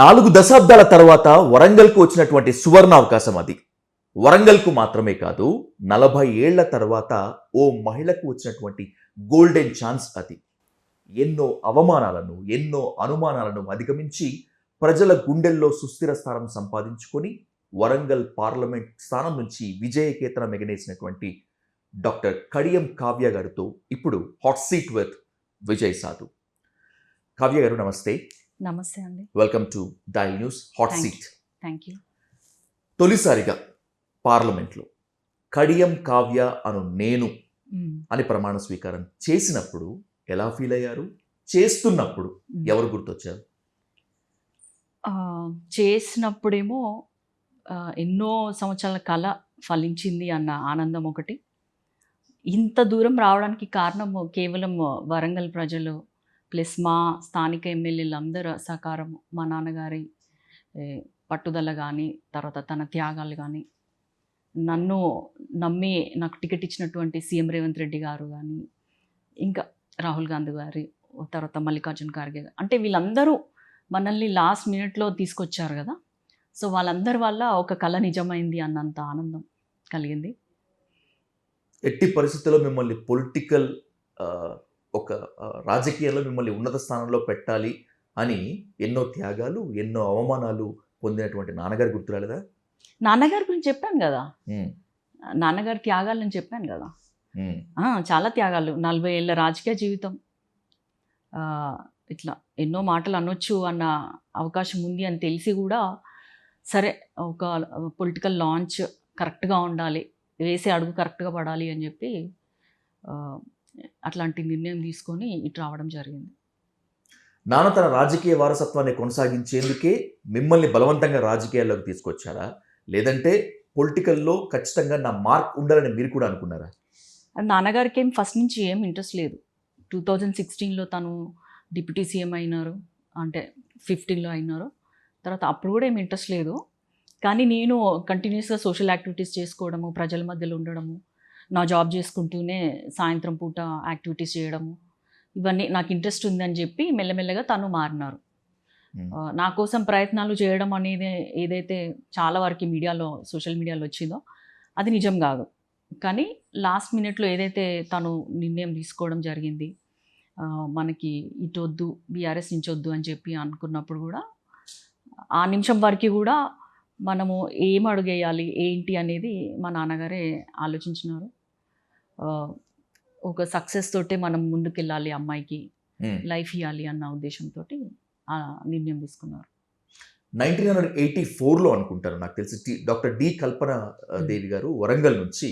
4 దశాబ్దాల తర్వాత వరంగల్కు వచ్చినటువంటి సువర్ణ అవకాశం అది. వరంగల్కు మాత్రమే కాదు, 40 ఏళ్ల తర్వాత ఓ మహిళకు వచ్చినటువంటి గోల్డెన్ ఛాన్స్ అది. ఎన్నో అవమానాలను, ఎన్నో అనుమానాలను అధిగమించి ప్రజల గుండెల్లో సుస్థిర స్థానం సంపాదించుకొని వరంగల్ పార్లమెంట్ స్థానం నుంచి విజయకేతనం ఎగనేసినటువంటి డాక్టర్ కడియం కావ్య గారితో ఇప్పుడు హాట్ సీట్ విత్ విజయ్ సాధు. కావ్య గారు నమస్తే. నమస్తే అండి. Welcome to dial news hot seat. Thank you. తొలిసారిగా పార్లమెంట్లో కడియం కావ్య అను నేను అని ప్రమాణ స్వీకారం చేసినప్పుడు ఎలా ఫీల్ అయ్యారు? చేస్తున్నప్పుడు ఎవరు గుర్తొచ్చారు? చేసినప్పుడేమో ఎన్నో సంవత్సరాల కళ ఫలించింది అన్న ఆనందం ఒకటి. ఇంత దూరం రావడానికి కారణం కేవలం వరంగల్ ప్రజలు ప్లస్ మా స్థానిక ఎమ్మెల్యేలు అందరూ సహకారం, మా నాన్నగారి పట్టుదల కానీ, తర్వాత తన త్యాగాలు కానీ, నన్ను నమ్మి నాకు టికెట్ ఇచ్చినటువంటి సీఎం రేవంత్ రెడ్డి గారు కానీ, ఇంకా రాహుల్ గాంధీ గారి, తర్వాత మల్లికార్జున ఖార్గే, అంటే వీళ్ళందరూ మనల్ని లాస్ట్ మినిట్లో తీసుకొచ్చారు కదా. సో వాళ్ళందరి వల్ల ఒక కళ నిజమైంది అన్నంత ఆనందం కలిగింది. ఎట్టి పరిస్థితుల్లో మిమ్మల్ని పొలిటికల్ ఒక రాజకీయాల్లో మిమ్మల్ని ఉన్నత స్థానంలో పెట్టాలి అని ఎన్నో త్యాగాలు, ఎన్నో అవమానాలు పొందినటువంటి నాన్నగారు గుర్తురాలేదా? నాన్నగారి గురించి చెప్పాను కదా, నాన్నగారి త్యాగాలని చెప్పాను కదా. చాలా త్యాగాలు, 40 ఏళ్ళ రాజకీయ జీవితం, ఇట్లా ఎన్నో మాటలు అనొచ్చు అన్న అవకాశం ఉంది అని తెలిసి కూడా సరే ఒక పొలిటికల్ లాంచ్ కరెక్ట్గా ఉండాలి, వేసే అడుగు కరెక్ట్గా పడాలి అని చెప్పి అట్లాంటి నిర్ణయం తీసుకొని ఇటు రావడం జరిగింది. నాన్న తన రాజకీయ వారసత్వాన్ని కొనసాగించేందుకే మిమ్మల్ని బలవంతంగా రాజకీయాల్లోకి తీసుకొచ్చారా, లేదంటే పొలిటికల్లో ఖచ్చితంగా నా మార్క్ ఉండాలని మీరు కూడా అనుకున్నారా? నాన్నగారికి ఏం ఫస్ట్ నుంచి ఏం ఇంట్రెస్ట్ లేదు. 2016లో తను డిప్యూటీ సీఎం అయినారు, అంటే 15లో అయినారు. తర్వాత అప్పుడు కూడా ఏం ఇంట్రెస్ట్ లేదు. కానీ నేను కంటిన్యూస్గా సోషల్ యాక్టివిటీస్ చేసుకోవడము, ప్రజల మధ్యలో ఉండడము, నా జాబ్ చేసుకుంటూనే సాయంత్రం పూట యాక్టివిటీస్ చేయడము, ఇవన్నీ నాకు ఇంట్రెస్ట్ ఉందని చెప్పి మెల్లమెల్లగా తను మారినారు. నా కోసం ప్రయత్నాలు చేయడం అనేది ఏదైతే చాలా వరకు మీడియాలో, సోషల్ మీడియాలో వచ్చిందో అది నిజం కాదు. కానీ లాస్ట్ మినిట్లో ఏదైతే తను నిర్ణయం తీసుకోవడం జరిగింది, మనకి ఇటు వద్దు, బీఆర్ఎస్ నుంచి వద్దు అని చెప్పి అనుకున్నప్పుడు కూడా ఆ నిమిషం వరకు కూడా మనము ఏం అడుగేయాలి ఏంటి అనేది మా నాన్నగారే ఆలోచించినారు. ఒక సక్సెస్ తోటే మనం ముందుకెళ్ళాలి, అమ్మాయికి లైఫ్ ఇవ్వాలి అన్న ఉద్దేశంతో ఆ నిర్ణయం తీసుకున్నారు. 1984లో అనుకుంటారు, నాకు తెలిసి డాక్టర్ డి కల్పన దేవి గారు వరంగల్ నుంచి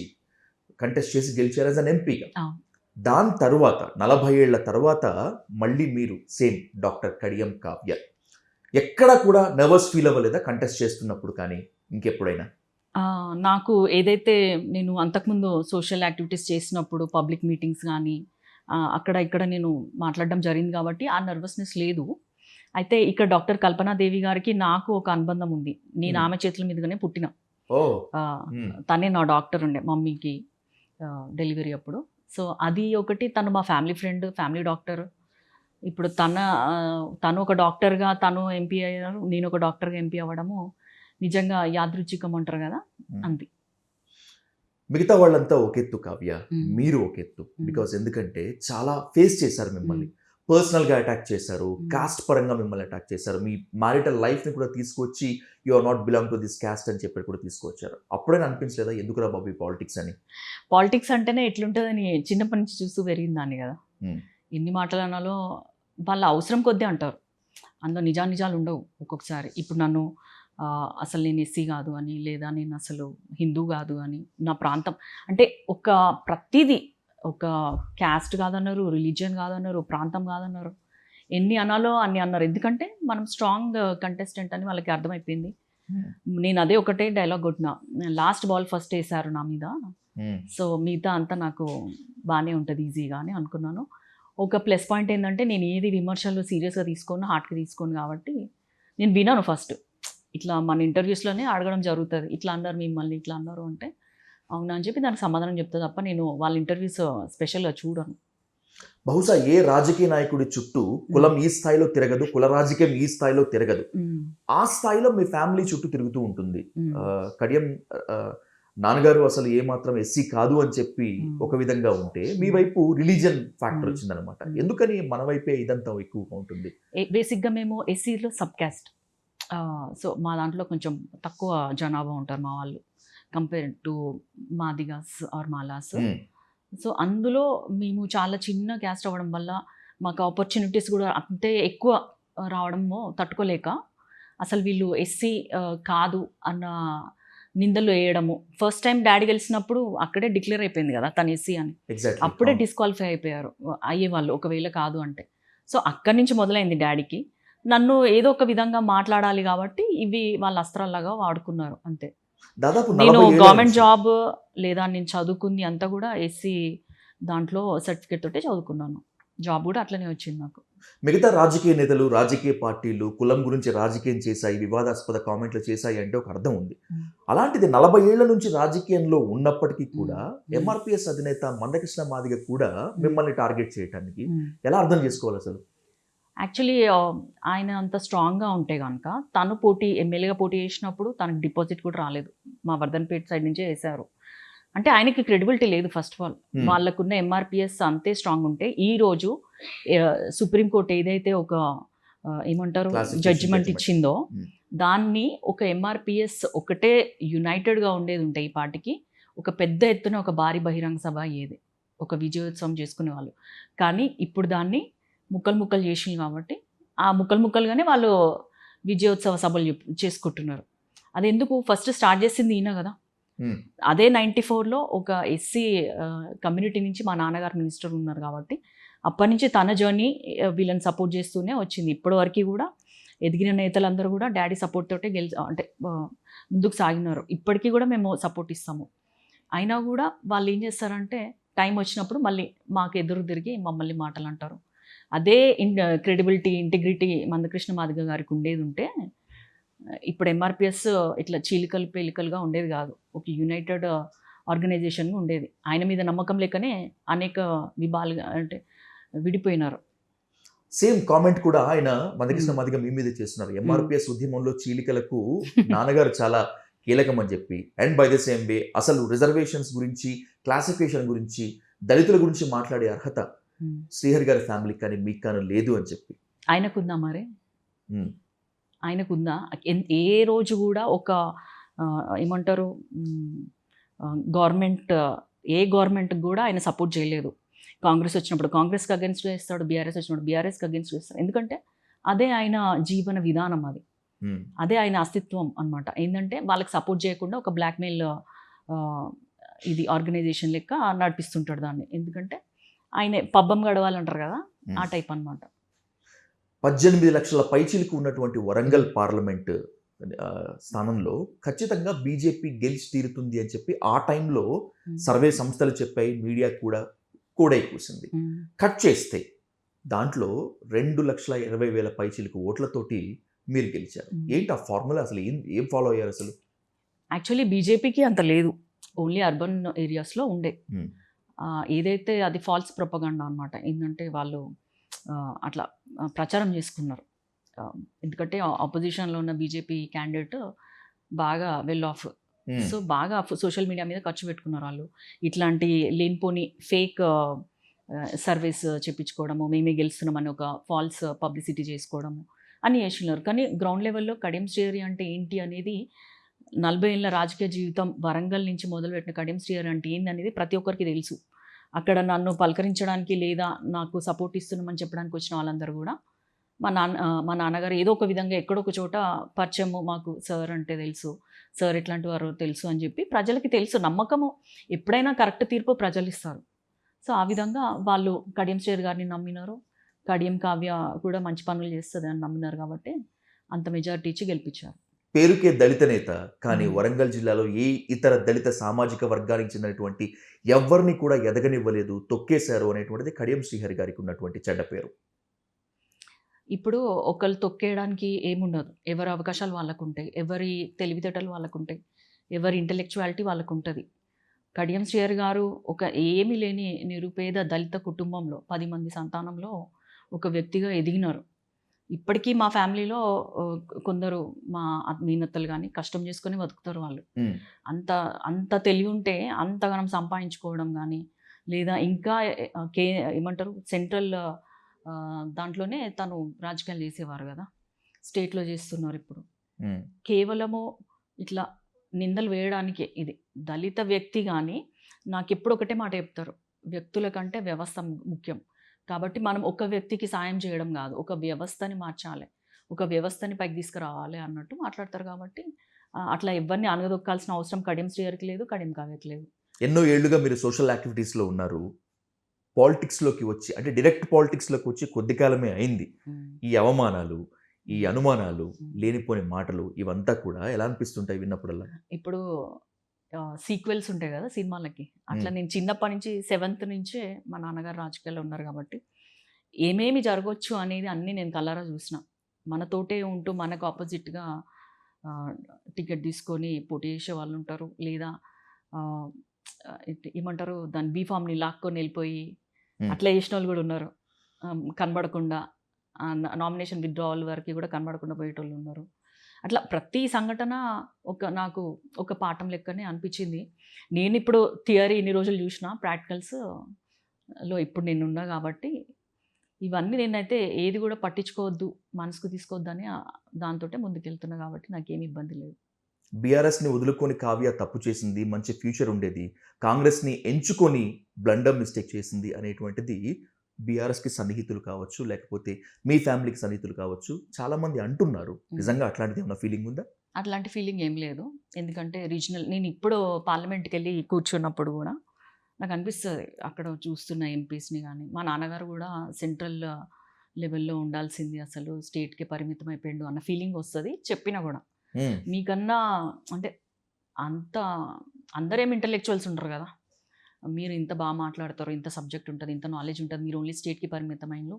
కంటెస్ట్ చేసి గెలిచారు యాజ్ అన్ ఎంపీగా. దాని తర్వాత 40 ఏళ్ల తర్వాత మళ్ళీ మీరు సేమ్ డాక్టర్ కడియం కావ్య, ఎక్కడ కూడా నర్వస్ ఫీల్ అవ్వలేదా కంటెస్ట్ చేస్తున్నప్పుడు కానీ ఇంకెప్పుడైనా? నాకు ఏదైతే నేను అంతకుముందు సోషల్ యాక్టివిటీస్ చేసినప్పుడు పబ్లిక్ మీటింగ్స్ కానీ అక్కడ ఇక్కడ నేను మాట్లాడడం జరిగింది కాబట్టి ఆ నర్వస్నెస్ లేదు. అయితే ఇక్కడ డాక్టర్ కల్పనాదేవి గారికి నాకు ఒక అనుబంధం ఉంది. నేను ఆమె చేతుల మీదుగానే పుట్టిన. తనే నా డాక్టర్ ఉండే మమ్మీకి డెలివరీ అప్పుడు. సో అది ఒకటి. తను మా ఫ్యామిలీ ఫ్రెండ్, ఫ్యామిలీ డాక్టర్. ఇప్పుడు తను ఒక డాక్టర్గా తను ఎంపీ అయ్యారు, నేను ఒక డాక్టర్గా ఎంపీ అవ్వడము నిజంగా యాదృచ్ఛికం అంటారు కదా, అంతే. మిగతా వాళ్ళంతా ఒకెత్తు కావ్య, మీరు ఒకెత్తు. బికాస్ ఎందుకంటే చాలా ఫేస్ చేశారు, మిమ్మల్ని పర్సనల్గా అటాక్ చేశారు, కాస్ట్ పరంగా మిమ్మల్ని అటాక్ చేశారు, మీ మ్యారిటల్ లైఫ్ని కూడా తీసుకొచ్చి you are not belong to this caste అని చెప్పి కూడా తీసుకొచ్చారు. అప్పుడైనా అనిపించలేదా ఎందుకురా బాబు పాలిటిక్స్ అని? పాలిటిక్స్ అంటేనే ఎట్లుంటుందని చిన్నప్పటి నుంచి చూస్తూ పెరిగిందాన్ని కదా. ఎన్ని మాటలు అనాలో వాళ్ళ అవసరం కొద్దీ అంటారు, అందులో నిజాలు ఉండవు ఒక్కొక్కసారి. ఇప్పుడు నన్ను అసలు నేను ఎస్సీ కాదు అని, లేదా నేను అసలు హిందూ కాదు అని, నా ప్రాంతం అంటే ఒక ప్రతిదీ, ఒక క్యాస్ట్ కాదన్నారు, రిలీజియన్ కాదన్నారు, ప్రాంతం కాదన్నారు, ఎన్ని అనాలో అన్ని అన్నారు. ఎందుకంటే మనం స్ట్రాంగ్ కంటెస్టెంట్ అని వాళ్ళకి అర్థమైపోయింది. నేను అదే ఒకటే డైలాగ్ కొట్టినా, లాస్ట్ బాల్ ఫస్ట్ వేశారు నా మీద, సో మిగతా అంతా నాకు బాగానే ఉంటుంది ఈజీగా అని అనుకున్నాను. ఒక ప్లస్ పాయింట్ ఏంటంటే నేను ఏది విమర్శలు సీరియస్గా తీసుకోను, హార్ట్కి తీసుకోను కాబట్టి నేను వినాను. ఫస్ట్ ఇట్లా మన ఇంటర్వ్యూస్లోనే అడగడం జరుగుతుంది, ఇట్లా అన్నారు మిమ్మల్ని, ఇట్లా అన్నారు అంటే అవునా అని చెప్పి దానికి సమాధానం చెప్తా తప్ప నేను వాళ్ళ ఇంటర్వ్యూస్ స్పెషల్గా చూడను. బహుశా ఏ రాజకీయ నాయకుడి చుట్టూ కులం ఈ స్థాయిలో తిరగదు, కుల రాజకీయం ఈ స్థాయిలో తిరగదు. ఆ స్థాయిలో మీ ఫ్యామిలీ చుట్టూ తిరుగుతూ ఉంటుంది. కడియం నాన్నగారు అసలు ఏమాత్రం ఎస్సీ కాదు అని చెప్పి ఒక విధంగా ఉంటే, మీ వైపు రిలీజన్ ఫ్యాక్టర్ వచ్చిందనమాట. ఎందుకని మన వైపే ఇదంతా ఎక్కువగా ఉంటుంది? బేసిక్గా మేము ఎస్సీలో సబ్ క్యాస్ట్. సో మా దాంట్లో కొంచెం తక్కువ జనాభా ఉంటారు మా వాళ్ళు, compare to Madigas or Malas. So అందులో మేము చాలా చిన్న క్యాస్ట్ అవ్వడం వల్ల మాకు ఆపర్చునిటీస్ కూడా అంతే ఎక్కువ రావడము తట్టుకోలేక, అసలు వీళ్ళు ఎస్సీ కాదు అన్న నిందలు వేయడము. ఫస్ట్ టైం డాడీ గెలిచినప్పుడు అక్కడే డిక్లేర్ అయిపోయింది కదా తను ఎస్సీ అని. అప్పుడే డిస్క్వాలిఫై అయ్యేవాళ్ళు ఒకవేళ కాదు అంటే. సో అక్కడి నుంచి మొదలైంది డాడీకి. నన్ను ఏదో ఒక విధంగా మాట్లాడాలి కాబట్టి ఇవి వాళ్ళ అస్త్రాల్లాగా వాడుకున్నారు అంతే. దాదాపు నేను గవర్నమెంట్ జాబ్ లేదా నేను చదువుకుంది అంతా కూడా ఎస్సీ దాంట్లో సర్టిఫికేట్ తోటే చదువుకున్నాను. జాబ్ కూడా అట్లనే వచ్చింది నాకు. మిగతా రాజకీయ నేతలు, రాజకీయ పార్టీలు కులం గురించి రాజకీయం చేశాయి, వివాదాస్పద కామెంట్లు చేశాయి అంటే ఒక అర్థం ఉంది. అలాంటిది 40 ఏళ్ల నుంచి రాజకీయంలో ఉన్నప్పటికీ కూడా ఎంఆర్పిఎస్ అధినేత మందకృష్ణ మాదిగ కూడా మిమ్మల్ని టార్గెట్ చేయడానికి ఎలా అర్థం చేసుకోవాలి అసలు? యాక్చువల్లీ ఆయన అంత స్ట్రాంగ్గా ఉంటే కనుక తను ఎమ్మెల్యేగా పోటీ చేసినప్పుడు తనకు డిపాజిట్ కూడా రాలేదు. మా వర్ధన్పేట సైడ్ నుంచే వేశారు. అంటే ఆయనకి క్రెడిబిలిటీ లేదు. ఫస్ట్ ఆఫ్ ఆల్ వాళ్ళకున్న ఎంఆర్పిఎస్ అంతే స్ట్రాంగ్ ఉంటే ఈరోజు సుప్రీంకోర్టు ఏదైతే ఒక ఏమంటారు జడ్జిమెంట్ ఇచ్చిందో దాన్ని ఒక ఎంఆర్పిఎస్ ఒకటే యునైటెడ్గా ఉండేది ఉంటే ఈ పార్టీకి ఒక పెద్ద ఎత్తున ఒక భారీ బహిరంగ సభ అయ్యేది, ఒక విజయోత్సవం చేసుకునేవాళ్ళు. కానీ ఇప్పుడు దాన్ని ముక్కలు చేసింది కాబట్టి ఆ ముక్కలుగానే వాళ్ళు విజయోత్సవ సభలు చేసుకుంటున్నారు. అది ఎందుకు ఫస్ట్ స్టార్ట్ చేసింది ఈయన కదా. అదే 94లో ఒక ఎస్సీ కమ్యూనిటీ నుంచి మా నాన్నగారు మినిస్టర్ ఉన్నారు కాబట్టి అప్పటి నుంచి తన జర్నీ వీళ్ళని సపోర్ట్ చేస్తూనే వచ్చింది. ఇప్పటి వరకు కూడా ఎదిగిన నేతలందరూ కూడా డాడీ సపోర్ట్ తోటే అంటే ముందుకు సాగినారు. ఇప్పటికీ కూడా మేము సపోర్ట్ ఇస్తాము. అయినా కూడా వాళ్ళు ఏం చేస్తారంటే టైం వచ్చినప్పుడు మళ్ళీ మాకు ఎదురు తిరిగి మమ్మల్ని మాటలు అంటారు. అదే క్రెడిబిలిటీ, ఇంటిగ్రిటీ మందకృష్ణ మాదిగ గారికి ఉండేది ఉంటే ఇప్పుడు ఎంఆర్పిఎస్ ఇట్లా చీలికలు పేలికలుగా ఉండేది కాదు, ఒక యునైటెడ్ ఆర్గనైజేషన్గా ఉండేది. ఆయన మీద నమ్మకం లేకనే అనేక విభాలుగా అంటే విడిపోయినారు. సేమ్ కామెంట్ కూడా ఆయన మందకృష్ణ మాదిగ మీ మీద చేస్తున్నారు. ఎంఆర్పిఎస్ ఉద్యమంలో చీలికలకు నాన్నగారు చాలా కీలకం అని చెప్పి, and by the same way అసలు రిజర్వేషన్స్ గురించి, క్లాసిఫికేషన్ గురించి, దళితుల గురించి మాట్లాడే అర్హత శ్రీహరి గారి ఫ్యామిలీకి కానీ మీకు కానీ లేదు అని చెప్పి. ఆయనకుందా మరి? ఆయనకుందా? ఏ రోజు కూడా ఒక ఏమంటారు గవర్నమెంట్ కూడా ఆయన సపోర్ట్ చేయలేదు. కాంగ్రెస్ వచ్చినప్పుడు కాంగ్రెస్కి అగెన్స్ట్ చేస్తాడు, బీఆర్ఎస్ వచ్చినప్పుడు బీఆర్ఎస్కి అగెన్స్ట్ చేస్తాడు. ఎందుకంటే అదే ఆయన జీవన విధానం, అదే ఆయన అస్తిత్వం అనమాట. ఏంటంటే వాళ్ళకి సపోర్ట్ చేయకుండా ఒక బ్లాక్మెయిల్ ఇది ఆర్గనైజేషన్ లెక్క నడిపిస్తుంటాడు దాన్ని. ఎందుకంటే ఆయన పబ్బం గడవాలంటారు కదా, ఆ టైప్ అనమాట. 18 లక్షల పైచీలకు ఉన్నటువంటి వరంగల్ పార్లమెంట్ స్థానంలో ఖచ్చితంగా బీజేపీ గెలిచి తీరుతుంది అని చెప్పి ఆ టైంలో సర్వే సంస్థలు చెప్పాయి, మీడియా కూడా కూసింది. కట్ చేస్తే దాంట్లో 2,20,000 పైచీలకు ఓట్లతోటి మీరు గెలిచారు. ఏంటి ఆ ఫార్ములా? అసలు ఏం ఫాలో అయ్యారు అసలు? యాక్చువల్లీ బీజేపీకి అంత లేదు, ఓన్లీ అర్బన్ ఏరియాస్లో ఉండే. ఏదైతే అది ఫాల్స్ ప్రొపగండా అనమాట. ఏంటంటే వాళ్ళు అట్లా ప్రచారం చేసుకున్నారు. ఎందుకంటే ఆపోజిషన్లో ఉన్న బీజేపీ క్యాండిడేట్ బాగా వెల్ ఆఫ్, సో బాగా సోషల్ మీడియా మీద ఖర్చు పెట్టుకున్నారు వాళ్ళు. ఇట్లాంటి లేనిపోని ఫేక్ సర్వీస్ చెప్పించుకోవడము, మేమే గెలుస్తున్నామని ఒక ఫాల్స్ పబ్లిసిటీ చేసుకోవడము అని చేస్తున్నారు. కానీ గ్రౌండ్ లెవెల్లో కడియం శ్రీహరి అంటే ఏంటి అనేది 40 ఏళ్ళ రాజకీయ జీవితం వరంగల్ నుంచి మొదలుపెట్టిన కడియం శ్రీహరి అంటే ఏంది అనేది ప్రతి ఒక్కరికి తెలుసు. అక్కడ నన్ను పలకరించడానికి లేదా నాకు సపోర్ట్ ఇస్తున్నామని చెప్పడానికి వచ్చిన వాళ్ళందరూ కూడా మా నాన్నగారు ఏదో ఒక విధంగా ఎక్కడో ఒక చోట పరిచయము, మాకు సార్ అంటే తెలుసు, సార్ ఎట్లాంటి వారు తెలుసు అని చెప్పి ప్రజలకి తెలుసు. నమ్మకము ఎప్పుడైనా కరెక్ట్ తీర్పు ప్రజలు ఇస్తారు. సో ఆ విధంగా వాళ్ళు కడియం శ్రీహరి గారిని నమ్మినారు. కడియం కావ్య కూడా మంచి పనులు చేస్తుంది అని నమ్మినారు కాబట్టి అంత మెజారిటీ ఇచ్చి గెలిపించారు. పేరుకే దళిత నేత, కానీ వరంగల్ జిల్లాలో ఏ ఇతర దళిత సామాజిక వర్గానికి చెందినటువంటి ఎవరిని కూడా ఎదగనివ్వలేదు, తొక్కేశారు అనేటువంటిది కడియం శ్రీహరి గారికి ఉన్నటువంటి చెడ్డ పేరు. ఇప్పుడు ఒకళ్ళు తొక్కేయడానికి ఏముండదు. ఎవరి అవకాశాలు వాళ్ళకు ఉంటాయి, ఎవరి తెలివితేటలు వాళ్ళకు ఉంటాయి, ఎవరి ఇంటెలెక్చువాలిటీ వాళ్ళకు ఉంటుంది. కడియం శ్రీహరి గారు ఒక ఏమీ లేని నిరుపేద దళిత కుటుంబంలో 10 మంది సంతానంలో ఒక వ్యక్తిగా ఎదిగినారు. ఇప్పటికీ మా ఫ్యామిలీలో కొందరు మా మేనత్తలు కానీ కష్టం చేసుకొని బతుకుతారు వాళ్ళు. ఉమ్, అంత అంత తెలివి ఉంటే అంతగానం సంపాదించుకోవడం కానీ, లేదా ఇంకా ఏమంటారు సెంట్రల్ దాంట్లోనే తను రాజకీయాలు చేసేవారు కదా, స్టేట్లో చేస్తున్నారు ఇప్పుడు. ఉమ్, కేవలము ఇట్లా నిందలు వేయడానికే ఇది. దళిత వ్యక్తి కానీ నాకు ఎప్పుడు ఒకటే మాట చెప్తారు, వ్యక్తుల కంటే వ్యవస్థ ముఖ్యం. కాబట్టి మనం ఒక వ్యక్తికి సాయం చేయడం కాదు, ఒక వ్యవస్థని మార్చాలి, ఒక వ్యవస్థని పైకి తీసుకురావాలి అన్నట్టు మాట్లాడతారు. కాబట్టి అట్లా ఎవరిని అనగదొక్కాల్సిన అవసరం కడియం శ్రీహరికి లేదు, కడియం కావ్యకి లేదు. ఎన్నో ఏళ్లుగా మీరు సోషల్ యాక్టివిటీస్లో ఉన్నారు. పాలిటిక్స్లోకి వచ్చి అంటే డైరెక్ట్ పాలిటిక్స్లోకి వచ్చి కొద్ది కాలమే అయింది. ఈ అవమానాలు, ఈ అనుమానాలు, లేనిపోని మాటలు ఇవంతా కూడా ఎలా అనిపిస్తుంటాయి విన్నప్పుడల్లా? ఇప్పుడు సీక్వెల్స్ ఉంటాయి కదా సినిమాలకి, అట్లా నేను చిన్నప్పటి నుంచి 7th నుంచే మా నాన్నగారు రాజకీయాల్లో ఉన్నారు కాబట్టి ఏమేమి జరగవచ్చు అనేది అన్నీ నేను కళ్ళారా చూసిన. మనతోటే ఉంటూ మనకు ఆపోజిట్గా టికెట్ తీసుకొని పోటీ చేసే వాళ్ళు ఉంటారు, లేదా ఏమంటారు దాని బీఫామ్ని లాక్కొని వెళ్ళిపోయి అట్లా చేసిన వాళ్ళు కూడా ఉన్నారు. కనబడకుండా నామినేషన్ విత్డ్రావల్ వరకు కూడా కనబడకుండా పోయేటోళ్ళు ఉన్నారు. అట్లా ప్రతి సంఘటన నాకు ఒక పాఠం లెక్కనే అనిపించింది. నేను ఇప్పుడు థియరీ ఇన్ని రోజులు చూసిన, ప్రాక్టికల్స్లో ఇప్పుడు నేను ఉన్నా కాబట్టి ఇవన్నీ నేనైతే ఏది కూడా పట్టించుకోవద్దు, మనసుకు తీసుకోవద్దని దాంతో ముందుకెళ్తున్నా కాబట్టి నాకేమి ఇబ్బంది లేదు. బీఆర్ఎస్ని వదులుకొని కావ్య తప్పు చేసింది, మంచి ఫ్యూచర్ ఉండేది, కాంగ్రెస్ని ఎంచుకొని బ్లండర్ మిస్టేక్ చేసింది అనేటువంటిది బీఆర్ఎస్కి సన్నిహితులు కావచ్చు, లేకపోతే మీ ఫ్యామిలీకి సన్నిహితులు కావచ్చు, చాలామంది అంటున్నారు. నిజంగా అట్లాంటిది ఏమైనా ఫీలింగ్ ఉందా? అట్లాంటి ఫీలింగ్ ఏం లేదు. ఎందుకంటే నేను ఇప్పుడు పార్లమెంట్కి వెళ్ళి కూర్చున్నప్పుడు కూడా నాకు అనిపిస్తుంది, అక్కడ చూస్తున్న ఎంపీస్ని కానీ, మా నాన్నగారు కూడా సెంట్రల్ లెవెల్లో ఉండాల్సింది, అసలు స్టేట్కి పరిమితం అయిపోయిండు అన్న ఫీలింగ్ వస్తుంది. చెప్పినా కూడా మీకన్నా అంటే అందరేం ఇంటలెక్చువల్స్ ఉంటారు కదా, మీరు ఇంత బాగా మాట్లాడతారు, ఇంత సబ్జెక్ట్ ఉంటుంది, ఇంత నాలెడ్జ్ ఉంటుంది, మీరు ఓన్లీ స్టేట్కి పరిమితమైన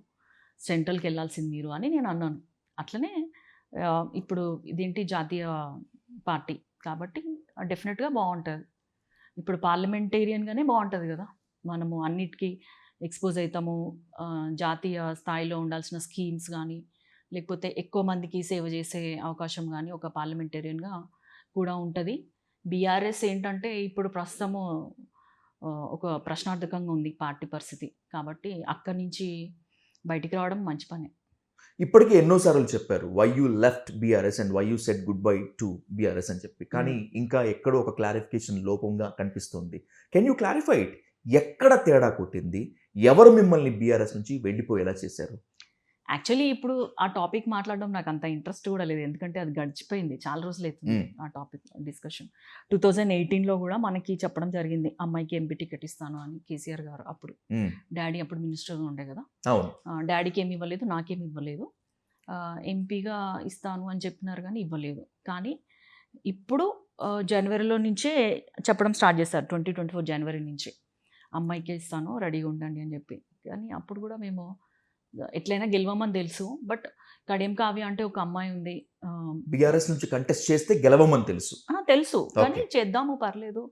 సెంట్రల్కి వెళ్ళాల్సింది మీరు అని నేను అన్నాను. అట్లనే ఇప్పుడు ఇదేంటి జాతీయ పార్టీ కాబట్టి డెఫినెట్గా బాగుంటుంది. ఇప్పుడు పార్లమెంటేరియన్గానే బాగుంటుంది కదా, మనము అన్నిటికీ ఎక్స్పోజ్ అవుతాము. జాతీయ స్థాయిలో ఉండాల్సిన స్కీమ్స్ కానీ, లేకపోతే ఎక్కువ మందికి సేవ చేసే అవకాశం కానీ ఒక పార్లమెంటేరియన్గా కూడా ఉంటుంది. బీఆర్ఎస్ ఏంటంటే ఇప్పుడు ప్రస్తుతము ఒక ప్రశ్నార్థకంగా ఉంది పార్టీ పరిస్థితి, కాబట్టి అక్కడి నుంచి బయటికి రావడం మంచి పని. ఇప్పటికీ ఎన్నోసార్లు చెప్పారు why you left BRS and why you said good bye to BRS అని చెప్పి, కానీ ఇంకా ఎక్కడో ఒక క్లారిఫికేషన్ లోపంగా కనిపిస్తుంది. Can you clarify it? ఎక్కడ తేడా కొట్టింది? ఎవరు మిమ్మల్ని బీఆర్ఎస్ నుంచి వెళ్ళిపోయేలా చేశారు? యాక్చువల్లీ ఇప్పుడు ఆ టాపిక్ మాట్లాడడం నాకు అంత ఇంట్రెస్ట్ కూడా లేదు, ఎందుకంటే అది గడిచిపోయింది, చాలా రోజులు అవుతుంది ఆ టాపిక్ డిస్కషన్. 2018లో కూడా మనకి చెప్పడం జరిగింది, అమ్మాయికి ఎంపీ టికెట్ ఇస్తాను అని కేసీఆర్ గారు. అప్పుడు డాడీ అప్పుడు మినిస్టర్గా ఉండే కదా, డాడీకి ఏమి ఇవ్వలేదు, నాకేమి ఇవ్వలేదు. ఎంపీగా ఇస్తాను అని చెప్పినారు కానీ ఇవ్వలేదు. కానీ ఇప్పుడు జనవరిలో నుంచే చెప్పడం స్టార్ట్ చేస్తారు, 2024 జనవరి నుంచి అమ్మాయికే ఇస్తాను, రెడీగా ఉండండి అని చెప్పి. కానీ అప్పుడు కూడా మేము ఎట్లయినా గెలవమని తెలుసు, బట్ కడియం కావ్య అంటే ఒక అమ్మాయి ఉంది, బీఆర్ఎస్ నుంచి కంటెస్ట్ చేస్తే గెలవమని తెలుసు, కానీ చేద్దాము పర్లేదు,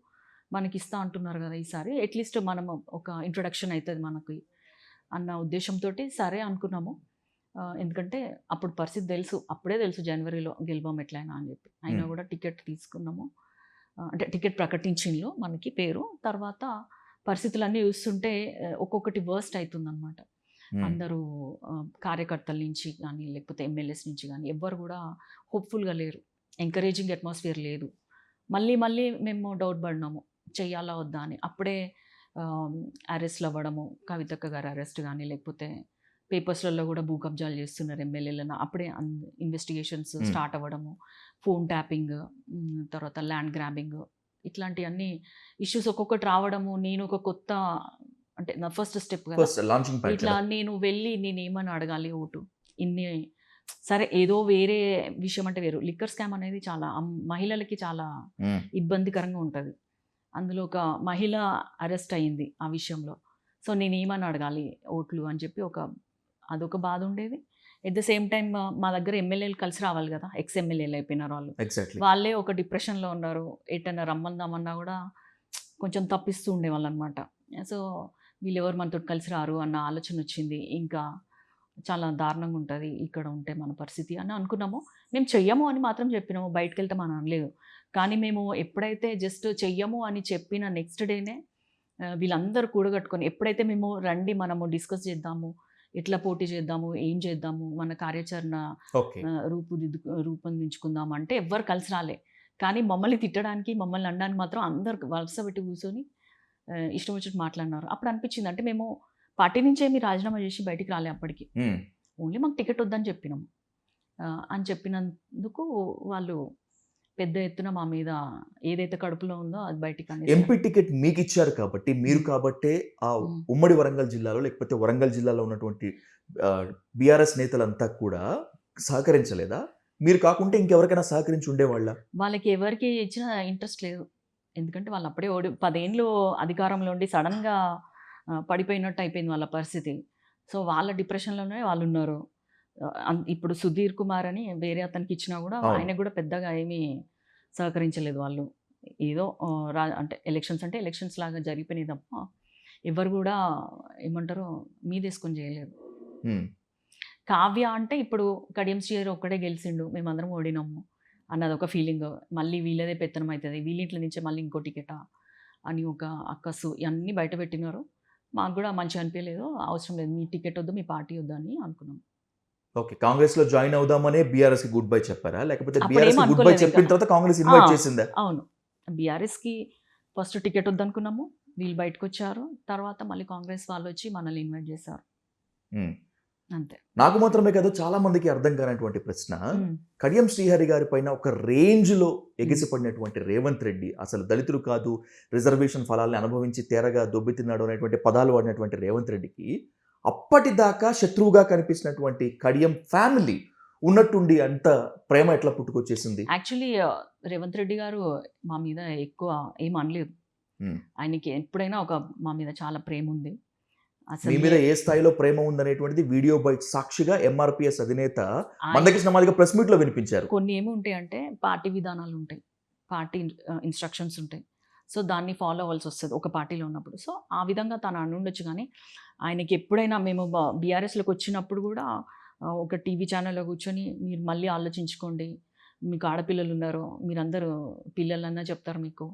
మనకి ఇస్తా అంటున్నారు కదా ఈసారి, అట్లీస్ట్ మనం ఒక ఇంట్రొడక్షన్ అవుతుంది మనకి అన్న ఉద్దేశంతో సరే అనుకున్నాము. ఎందుకంటే అప్పుడు పరిస్థితి తెలుసు, అప్పుడే తెలుసు జనవరిలో గెలవం ఎట్లయినా అని చెప్పి. అయినా కూడా టికెట్ తీసుకున్నాము, అంటే టికెట్ ప్రకటించిండ్రు మనకి పేరు. తర్వాత పరిస్థితులన్నీ చూస్తుంటే ఒక్కొక్కటి వర్స్ట్ అవుతుందన్నమాట. అందరూ కార్యకర్తల నుంచి కానీ, లేకపోతే ఎమ్మెల్యేస్ నుంచి కానీ ఎవ్వరు కూడా హోప్ఫుల్గా లేరు, ఎంకరేజింగ్ అట్మాస్ఫియర్ లేదు. మళ్ళీ మేము డౌట్ పడినాము చెయ్యాలా వద్దా అని. అప్పుడే అరెస్ట్లు అవ్వడము, కవితక్క గారు అరెస్ట్ కానీ, లేకపోతే పేపర్స్లలో కూడా భూ కబ్జాలు చేస్తున్నారు ఎమ్మెల్యేలను, అప్పుడే ఇన్వెస్టిగేషన్స్ స్టార్ట్ అవ్వడము, ఫోన్ ట్యాపింగ్, తర్వాత ల్యాండ్ గ్రాబింగ్, ఇట్లాంటివన్నీ ఇష్యూస్ ఒక్కొక్కటి రావడము. నేను ఒక కొత్త అంటే నా ఫస్ట్ స్టెప్ కదా, ఇట్లా నేను వెళ్ళి నేను ఏమని అడగాలి ఓటు, ఇన్ని సరే ఏదో వేరే విషయం అంటే వేరు, లిక్కర్ స్కామ్ అనేది చాలా మహిళలకి చాలా ఇబ్బందికరంగా ఉంటుంది. అందులో ఒక మహిళ అరెస్ట్ అయ్యింది ఆ విషయంలో, సో నేను ఏమని అడగాలి ఓట్లు అని చెప్పి అదొక బాధ ఉండేది. ఎట్ ద సేమ్ టైం మా దగ్గర ఎమ్మెల్యేలు కలిసి రావాలి కదా, ఎక్స్ ఎమ్మెల్యేలు అయిపోయినారు వాళ్ళు, వాళ్ళే ఒక డిప్రెషన్లో ఉన్నారు. ఎటన్నా రమ్మందామన్నా కూడా కొంచెం తప్పిస్తూ ఉండేవాళ్ళు అనమాట. సో వీళ్ళెవరు మనతో కలిసి రారు అన్న ఆలోచన వచ్చింది. ఇంకా చాలా దారుణంగా ఉంటుంది ఇక్కడ ఉంటే మన పరిస్థితి అని అనుకున్నాము. మేము చెయ్యము అని మాత్రం చెప్పినాము. బయటకెళ్తాం అని అనలేదు. కానీ మేము ఎప్పుడైతే జస్ట్ చెయ్యము అని చెప్పిన నెక్స్ట్ డేనే వీళ్ళందరూ కూడగట్టుకొని ఎప్పుడైతే మేము రండి మనము డిస్కస్ చేద్దాము, ఎట్లా పోటీ చేద్దాము, ఏం చేద్దాము, మన కార్యాచరణ ఓకే. రూపొందించుకుందాం అంటే ఎవ్వరు కలిసి రాలే. కానీ మమ్మల్ని తిట్టడానికి, మమ్మల్ని అనడానికి మాత్రం అందరు వరుస పెట్టి కూర్చొని ఇష్టం వచ్చినట్టు మాట్లాడినారు. అప్పుడు అనిపించింది అంటే మేము పార్టీ నుంచి ఏమి రాజీనామా చేసి బయటికి రాలే అప్పటికి. ఓన్లీ మాకు టికెట్ వద్దని చెప్పినాము. అని చెప్పినందుకు వాళ్ళు పెద్ద ఎత్తున మా మీద ఏదైతే కడుపులో ఉందో అది బయటికి అనేసారు. ఎంపీ టికెట్ మీకు ఇచ్చారు కాబట్టి మీరు కాబట్టే ఆ ఉమ్మడి వరంగల్ జిల్లాలో లేకపోతే వరంగల్ జిల్లాలో ఉన్నటువంటి బీఆర్ఎస్ నేతలంతా కూడా సహకరించలేదా? మీరు కాకుంటే ఇంకెవరికైనా సహకరించి ఉండేవాళ్ళ? వాళ్ళకి ఎవరికి ఇచ్చిన ఇంట్రెస్ట్ లేదు. ఎందుకంటే వాళ్ళు అప్పుడే 10 ఏండ్లు అధికారంలో ఉండి సడన్గా పడిపోయినట్టు అయిపోయింది వాళ్ళ పరిస్థితి. సో వాళ్ళ డిప్రెషన్‌లోనే వాళ్ళున్నారు. ఇప్పుడు సుధీర్ కుమార్ అని వేరే అతనికి ఇచ్చినా కూడా అవును. ఆయనకు కూడా పెద్దగా ఏమీ సహకరించలేదు వాళ్ళు. ఏదో అంటే ఎలక్షన్స్ అంటే ఎలక్షన్స్ లాగా జరిగిపోయినాయి తప్ప ఎవరు కూడా ఏమంటారు మీదేసుకొని చేయలేదు. కావ్య అంటే ఇప్పుడు కడియం శ్రీహరి ఒక్కడే గెలిచిండు, మేమందరం ఓడినాము అన్నది ఒక ఫీలింగ్. మళ్ళీ వీళ్ళదే పెత్తనం అవుతుంది, వీళ్ళింట్ల నుంచే మళ్ళీ ఇంకో టికెటా అని ఒక అక్కసు ఇవన్నీ బయట పెట్టినారు. మాకు కూడా మంచిగా అనిపించలేదు. అవసరం లేదు, మీ టికెట్ వద్దు, మీ పార్టీ వద్దు అని అనుకున్నాం. ఓకే. కాంగ్రెస్‌లో జాయిన్ అవుదామనే బీఆర్ఎస్‌కి గుడ్ బై చెప్పారా? లేకపోతే అప్పుడు బీఆర్ఎస్‌కి ఏం గుడ్ బై అనుకోలేదు చెప్పిన ఇంకా. తర్వాత కాంగ్రెస్ ఇన్వైట్ చేసిందా? అవును. బీఆర్ఎస్‌కి ఫస్ట్ టికెట్ వద్దనుకున్నాము. వీళ్ళు బయటకొచ్చారు. తర్వాత మళ్ళీ కాంగ్రెస్ వాళ్ళు వచ్చి మనల్ని ఇన్వైట్ చేశారు. అంతే. నాకు మాత్రమే కాదు చాలా మందికి అర్థం కానటువంటి ప్రశ్న, కడియం శ్రీహరి గారి పైన ఒక రేంజ్‌లో ఎగిసిపడినటువంటి రేవంత్ రెడ్డి, అసలు దళితులు కాదు, రిజర్వేషన్ ఫలాల్ని అనుభవించి తేరగా దొబ్బితిన్నాడు అనేటువంటి పదాలు వాడినటువంటి రేవంత్ రెడ్డికి అప్పటిదాకా శత్రువుగా కనిపించినటువంటి కడియం ఫ్యామిలీ ఉన్నట్టుండి అంత ప్రేమ ఎట్లా పుట్టుకొచ్చేసింది? యాక్చువల్లీ రేవంత్ రెడ్డి గారు మా మీద ఎక్కువ ఏం అనలేదు. ఆయనకి ఎప్పుడైనా మా మీద చాలా ప్రేమ ఉంది. మీ మీద ఏ స్థాయిలో ప్రేమ ఉందనేటువంటిది వీడియో బైట్ సాక్షిగా ఎంఆర్పిఎస్ అధినేత మందకృష్ణ మాదిగ ప్రెస్ మీట్ లో వినిపించారు. కొన్ని ఏమి ఉంటాయంటే పార్టీ విధానాలు ఉంటాయి, పార్టీ ఇన్స్ట్రక్షన్స్ ఉంటాయి. సో దాన్ని ఫాలో అవ్వాల్సి వస్తుంది ఒక పార్టీలో ఉన్నప్పుడు. సో ఆ విధంగా తను అనుండొచ్చు. కానీ ఆయనకి ఎప్పుడైనా మేము బీఆర్ఎస్లోకి వచ్చినప్పుడు కూడా ఒక టీవీ ఛానల్లో కూర్చొని మీరు మళ్ళీ ఆలోచించుకోండి, మీకు ఆడపిల్లలు ఉన్నారు, మీరందరూ పిల్లలన్నా చెప్తారు మీకు,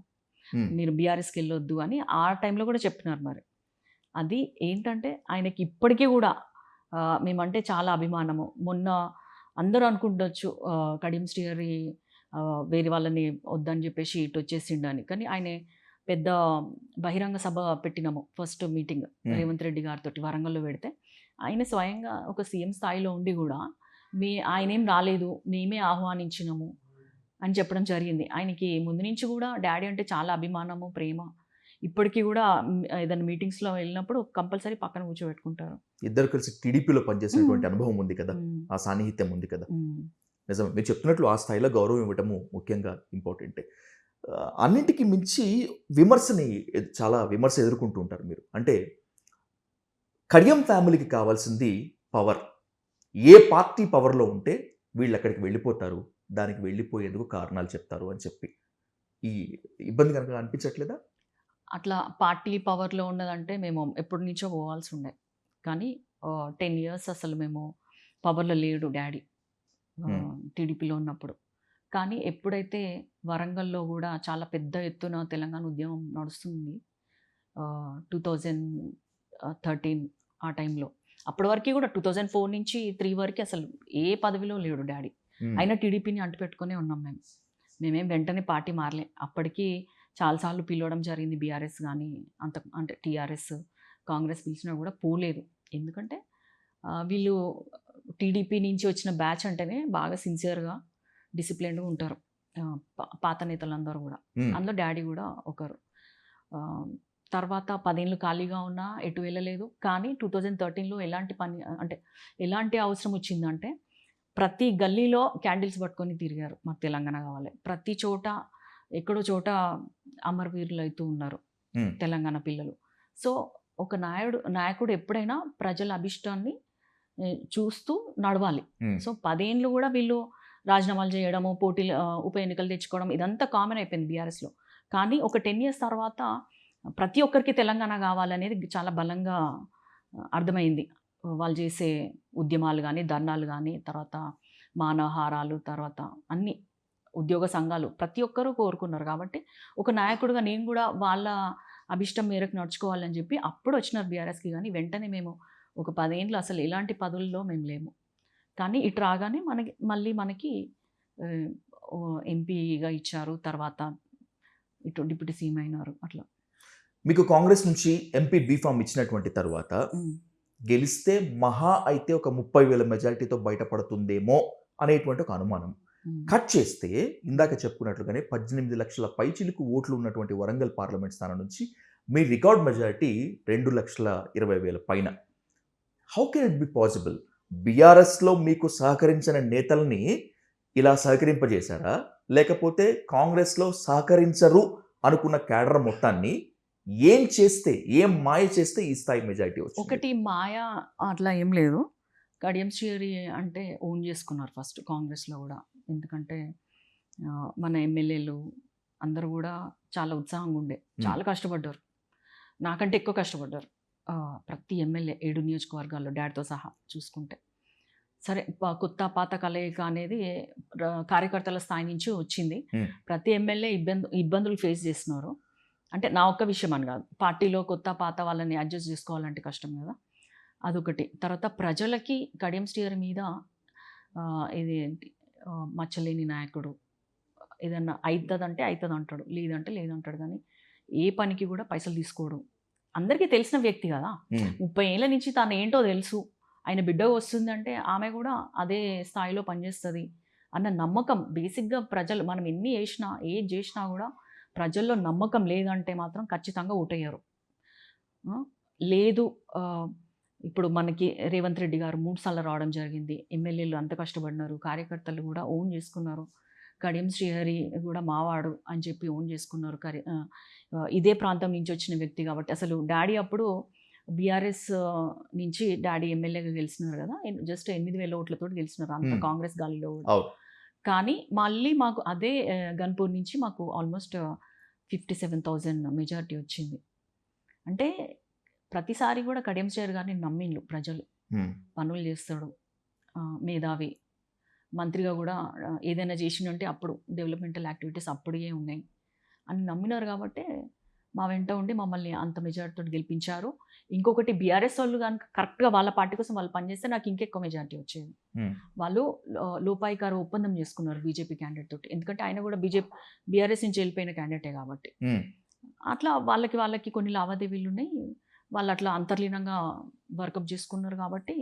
మీరు బీఆర్ఎస్కి వెళ్ళొద్దు అని ఆ టైంలో కూడా చెప్పినారు. మరి అది ఏంటంటే ఆయనకి ఇప్పటికీ కూడా మేమంటే చాలా అభిమానము. మొన్న అందరూ అనుకుంటొచ్చు కడియం శ్రీహరి వేరే వాళ్ళని వద్దని చెప్పేసి ఇటు వచ్చేసిండు అని. కానీ ఆయన పెద్ద బహిరంగ సభ పెట్టినాము ఫస్ట్ మీటింగ్ రేవంత్ రెడ్డి గారితో వరంగల్లో పెడితే, ఆయన స్వయంగా ఒక సీఎం స్థాయిలో ఉండి కూడా ఆయనేం రాలేదు, మేమే ఆహ్వానించినాము అని చెప్పడం జరిగింది. ఆయనకి ముందు నుంచి కూడా డాడీ అంటే చాలా అభిమానము, ప్రేమ. ఇప్పటికీ కూడా ఏదైనా మీటింగ్స్లో వెళ్ళినప్పుడు కంపల్సరీ పక్కన కూర్చోబెట్టుకుంటారు. ఇద్దరు కలిసి టీడీపీలో పనిచేసినటువంటి అనుభవం ఉంది కదా, ఆ సాన్నిహిత్యం ఉంది కదా. నిజమే, మీరు చెప్తున్నట్లు ఆ స్థాయిలో గౌరవం ఇవ్వటము ముఖ్యంగా ఇంపార్టెంటే. అన్నింటికి మించి చాలా విమర్శ ఎదుర్కొంటూ ఉంటారు మీరు. అంటే కడియం ఫ్యామిలీకి కావాల్సింది పవర్. ఏ పార్టీ పవర్లో ఉంటే వీళ్ళు అక్కడికి వెళ్ళిపోతారు, దానికి వెళ్ళిపోయేందుకు కారణాలు చెప్తారు అని చెప్పి ఈ ఇబ్బంది కనుక అనిపించట్లేదా? అట్లా పార్టీ పవర్లో ఉన్నదంటే మేము ఎప్పటి నుంచో పోవాల్సి ఉండే. కానీ 10 years అసలు మేము పవర్లో లేడు డాడీ టీడీపీలో ఉన్నప్పుడు. కానీ ఎప్పుడైతే వరంగల్లో కూడా చాలా పెద్ద ఎత్తున తెలంగాణ ఉద్యమం నడుస్తుంది 2013 ఆ టైంలో, అప్పటి వరకు కూడా 2004 నుంచి 3 వరకు అసలు ఏ పదవిలో లేడు డాడీ. అయినా టీడీపీని అంటుపెట్టుకునే ఉన్నాం మేము. మేమేం వెంటనే పార్టీ మారలే. అప్పటికి చాలాసార్లు పిలవడం జరిగింది బీఆర్ఎస్, కానీ అంటే టీఆర్ఎస్, కాంగ్రెస్ పిలిచినా కూడా పోలేదు. ఎందుకంటే వీళ్ళు టీడీపీ నుంచి వచ్చిన బ్యాచ్ అంటేనే బాగా సిన్సియర్గా డిసిప్లిన్డ్గా ఉంటారు పాత నేతలందరూ కూడా. అందులో డాడీ కూడా ఒకరు. తర్వాత 10 ఏళ్ళు ఖాళీగా ఉన్నా ఎటు వెళ్ళలేదు. కానీ 2013లో ఎలాంటి అవసరం వచ్చిందంటే ప్రతి గల్లీలో క్యాండిల్స్ పట్టుకొని తిరిగారు, మాకు తెలంగాణ కావాలి. ప్రతి చోట ఎక్కడో చోట అమరవీరులు అవుతూ ఉన్నారు తెలంగాణ పిల్లలు. సో ఒక నాయకుడు ఎప్పుడైనా ప్రజల అభిష్టాన్ని చూస్తూ నడవాలి. సో 10 ఏళ్ళు కూడా వీళ్ళు రాజీనామాలు చేయడము, పోటీలు ఉప ఎన్నికలు తెచ్చుకోవడం, ఇదంతా కామన్ అయిపోయింది బీఆర్ఎస్లో. కానీ ఒక 10 years తర్వాత ప్రతి ఒక్కరికి తెలంగాణ కావాలనేది చాలా బలంగా అర్థమైంది. వాళ్ళు చేసే ఉద్యమాలు కానీ, ధర్నాలు కానీ, తర్వాత మానవహారాలు, తర్వాత అన్ని ఉద్యోగ సంఘాలు ప్రతి ఒక్కరూ కోరుకున్నారు. కాబట్టి ఒక నాయకుడిగా నేను కూడా వాళ్ళ అభిష్టం మేరకు నడుచుకోవాలని చెప్పి అప్పుడు వచ్చినారు బీఆర్ఎస్కి. కానీ వెంటనే మేము ఒక 10 ఏళ్ళు అసలు ఎలాంటి పదవుల్లో మేము లేము. కానీ ఇటు రాగానే మనకి ఎంపీగా ఇచ్చారు. తర్వాత ఇటు డిప్యూటీ సీఎం అయినారు. అట్లా మీకు కాంగ్రెస్ నుంచి ఎంపీ బీఫామ్ ఇచ్చినటువంటి తర్వాత గెలిస్తే మహా అయితే ఒక 30,000 మెజారిటీతో బయటపడుతుందేమో అనేటువంటి ఒక అనుమానం. కట్ చేస్తే ఇందాక చెప్పుకున్నట్లుగానే 18 లక్షల పైచిలుకు ఓట్లు ఉన్నటువంటి వరంగల్ పార్లమెంట్ స్థానం నుంచి మీ రికార్డ్ మెజారిటీ 2,20,000 పైన. How can it be possible? బీఆర్ఎస్లో మీకు సహకరించిన నేతల్ని ఇలా సహకరింపజేశారా, లేకపోతే కాంగ్రెస్లో సహకరించరు అనుకున్న క్యాడర్ మొత్తాన్ని ఏం చేస్తే, ఏం మాయ చేస్తే ఈ స్థాయి మెజారిటీ వచ్చింది? ఒకటి మాయ అట్లా ఏం లేదు. కడియం శ్రీహరి అంటే ఓన్ చేసుకున్నారు ఫస్ట్ కాంగ్రెస్లో కూడా. ఎందుకంటే మన ఎమ్మెల్యేలు అందరూ కూడా చాలా ఉత్సాహంగా ఉండే, చాలా కష్టపడ్డారు, నాకంటే ఎక్కువ కష్టపడ్డారు. ప్రతి ఎమ్మెల్యే 7 నియోజకవర్గాల్లో డాడ్తో సహా చూసుకుంటే. సరే, కొత్త పాత కలయిక అనేది కార్యకర్తల స్థాయి నుంచి వచ్చింది. ప్రతి ఎమ్మెల్యే ఇబ్బందులు ఫేస్ చేస్తున్నారు. అంటే నా ఒక్క విషయం అని కాదు, పార్టీలో కొత్త పాత వాళ్ళని అడ్జస్ట్ చేసుకోవాలంటే కష్టం కదా, అదొకటి. తర్వాత ప్రజలకి కడియం శ్రీహరి మీద ఇది మచ్చలేని నాయకుడు, ఏదన్నా అవుతుందంటే అవుతుంది అంటాడు, లేదంటే లేదంటాడు, కానీ ఏ పనికి కూడా పైసలు తీసుకోడు. అందరికీ తెలిసిన వ్యక్తి కదా, 30 ఏళ్ళ నుంచి తాను ఏంటో తెలుసు. ఆయన బిడ్డ వస్తుందంటే ఆమె కూడా అదే స్థాయిలో పనిచేస్తుంది అన్న నమ్మకం బేసిక్గా ప్రజలు, మనం ఎన్ని చేసినా ఏది చేసినా కూడా ప్రజల్లో నమ్మకం లేదంటే మాత్రం ఖచ్చితంగా ఓటయ్యారు. లేదు, ఇప్పుడు మనకి రేవంత్ రెడ్డి గారు 3 సార్లు రావడం జరిగింది, ఎమ్మెల్యేలు అంత కష్టపడినారు, కార్యకర్తలు కూడా ఓన్ చేసుకున్నారు. కడియం శ్రీహరి కూడా మావాడు అని చెప్పి ఓన్ చేసుకున్నారు. ఇదే ప్రాంతం నుంచి వచ్చిన వ్యక్తి కాబట్టి. అసలు డాడీ అప్పుడు బీఆర్ఎస్ నుంచి డాడీ ఎమ్మెల్యేగా గెలిచినారు కదా, జస్ట్ 8,000 ఓట్లతో గెలిచినారు, అంత కాంగ్రెస్ గాలిలో కూడా. కానీ మళ్ళీ మాకు అదే గన్పూర్ నుంచి మాకు ఆల్మోస్ట్ 57,000 మెజారిటీ వచ్చింది. అంటే ప్రతిసారి కూడా కడియం శ్రీహరి గారిని నమ్మిండ్రు ప్రజలు. పనులు చేస్తాడు, మేధావి, మంత్రిగా కూడా ఏదైనా చేసిందంటే అప్పుడు డెవలప్మెంటల్ యాక్టివిటీస్ అప్పుడే ఉన్నాయి అని నమ్మినారు. కాబట్టి మా వెంట ఉండి మమ్మల్ని అంత మెజారిటీతో గెలిపించారు. ఇంకొకటి, బీఆర్ఎస్ వాళ్ళు కనుక కరెక్ట్గా వాళ్ళ పార్టీ కోసం వాళ్ళు పనిచేస్తే నాకు ఇంకెక్కువ మెజారిటీ వచ్చేది. వాళ్ళు లోపాయికారు ఒప్పందం చేసుకున్నారు బీజేపీ క్యాండిడేట్ తోటి, ఎందుకంటే ఆయన కూడా బీఆర్ఎస్ నుంచి వెళ్ళిపోయిన క్యాండిడేటే కాబట్టి. అట్లా వాళ్ళకి కొన్ని లావాదేవీలు ఉన్నాయి, వాళ్ళు అట్లా అంతర్లీనంగా వర్కప్ చేసుకున్నారు. కాబట్టి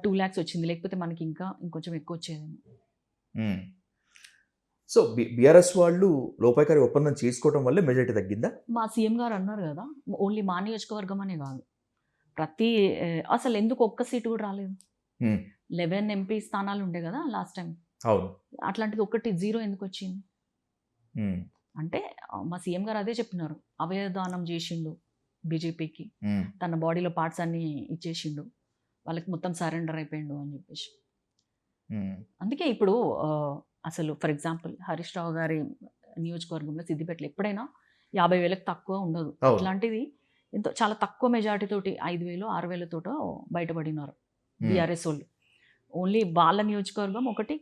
2 lakhs వచ్చింది, లేకపోతే మనకి ఇంకొంచెం ఎక్కువ వచ్చేది. సో బీఆర్ఎస్ వాళ్ళు లోపాయికారి ఒప్పందం చేసుకోవడం వల్లే మెజారిటీ తగ్గిందా? మా సీఎం గారు అన్నారు కదా, ఓన్లీ మా నియోజకవర్గం అనే కాదు, అసలు ఎందుకు ఒక్క సీటు కూడా రాలేదు. 11 ఎంపీ స్థానాలు ఉండే కదా లాస్ట్ టైం. అవును. అట్లాంటిది ఒకటి 0 ఎందుకు వచ్చింది అంటే, మా సీఎం గారు అదే చెప్పినారు, అవయదానం చేసిండు బీజేపీకి, తన బాడీలో పార్ట్స్ అన్ని ఇచ్చేసిండు, వాళ్ళకి మొత్తం సరెండర్ అయిపోయిండు అని చెప్పేసి. అందుకే ఇప్పుడు అసలు ఫర్ ఎగ్జాంపుల్ హరీష్ రావు గారి నియోజకవర్గంలో సిద్దిపేటలో ఎప్పుడైనా 50,000కి తక్కువ ఉండదు. అట్లాంటిది చాలా తక్కువ మెజారిటీ తోటి 5,000 6,000 తోటో బయటపడినారు బీఆర్ఎస్ వాళ్ళు. ఓన్లీ వాళ్ళ నియోజకవర్గం ఒకటి,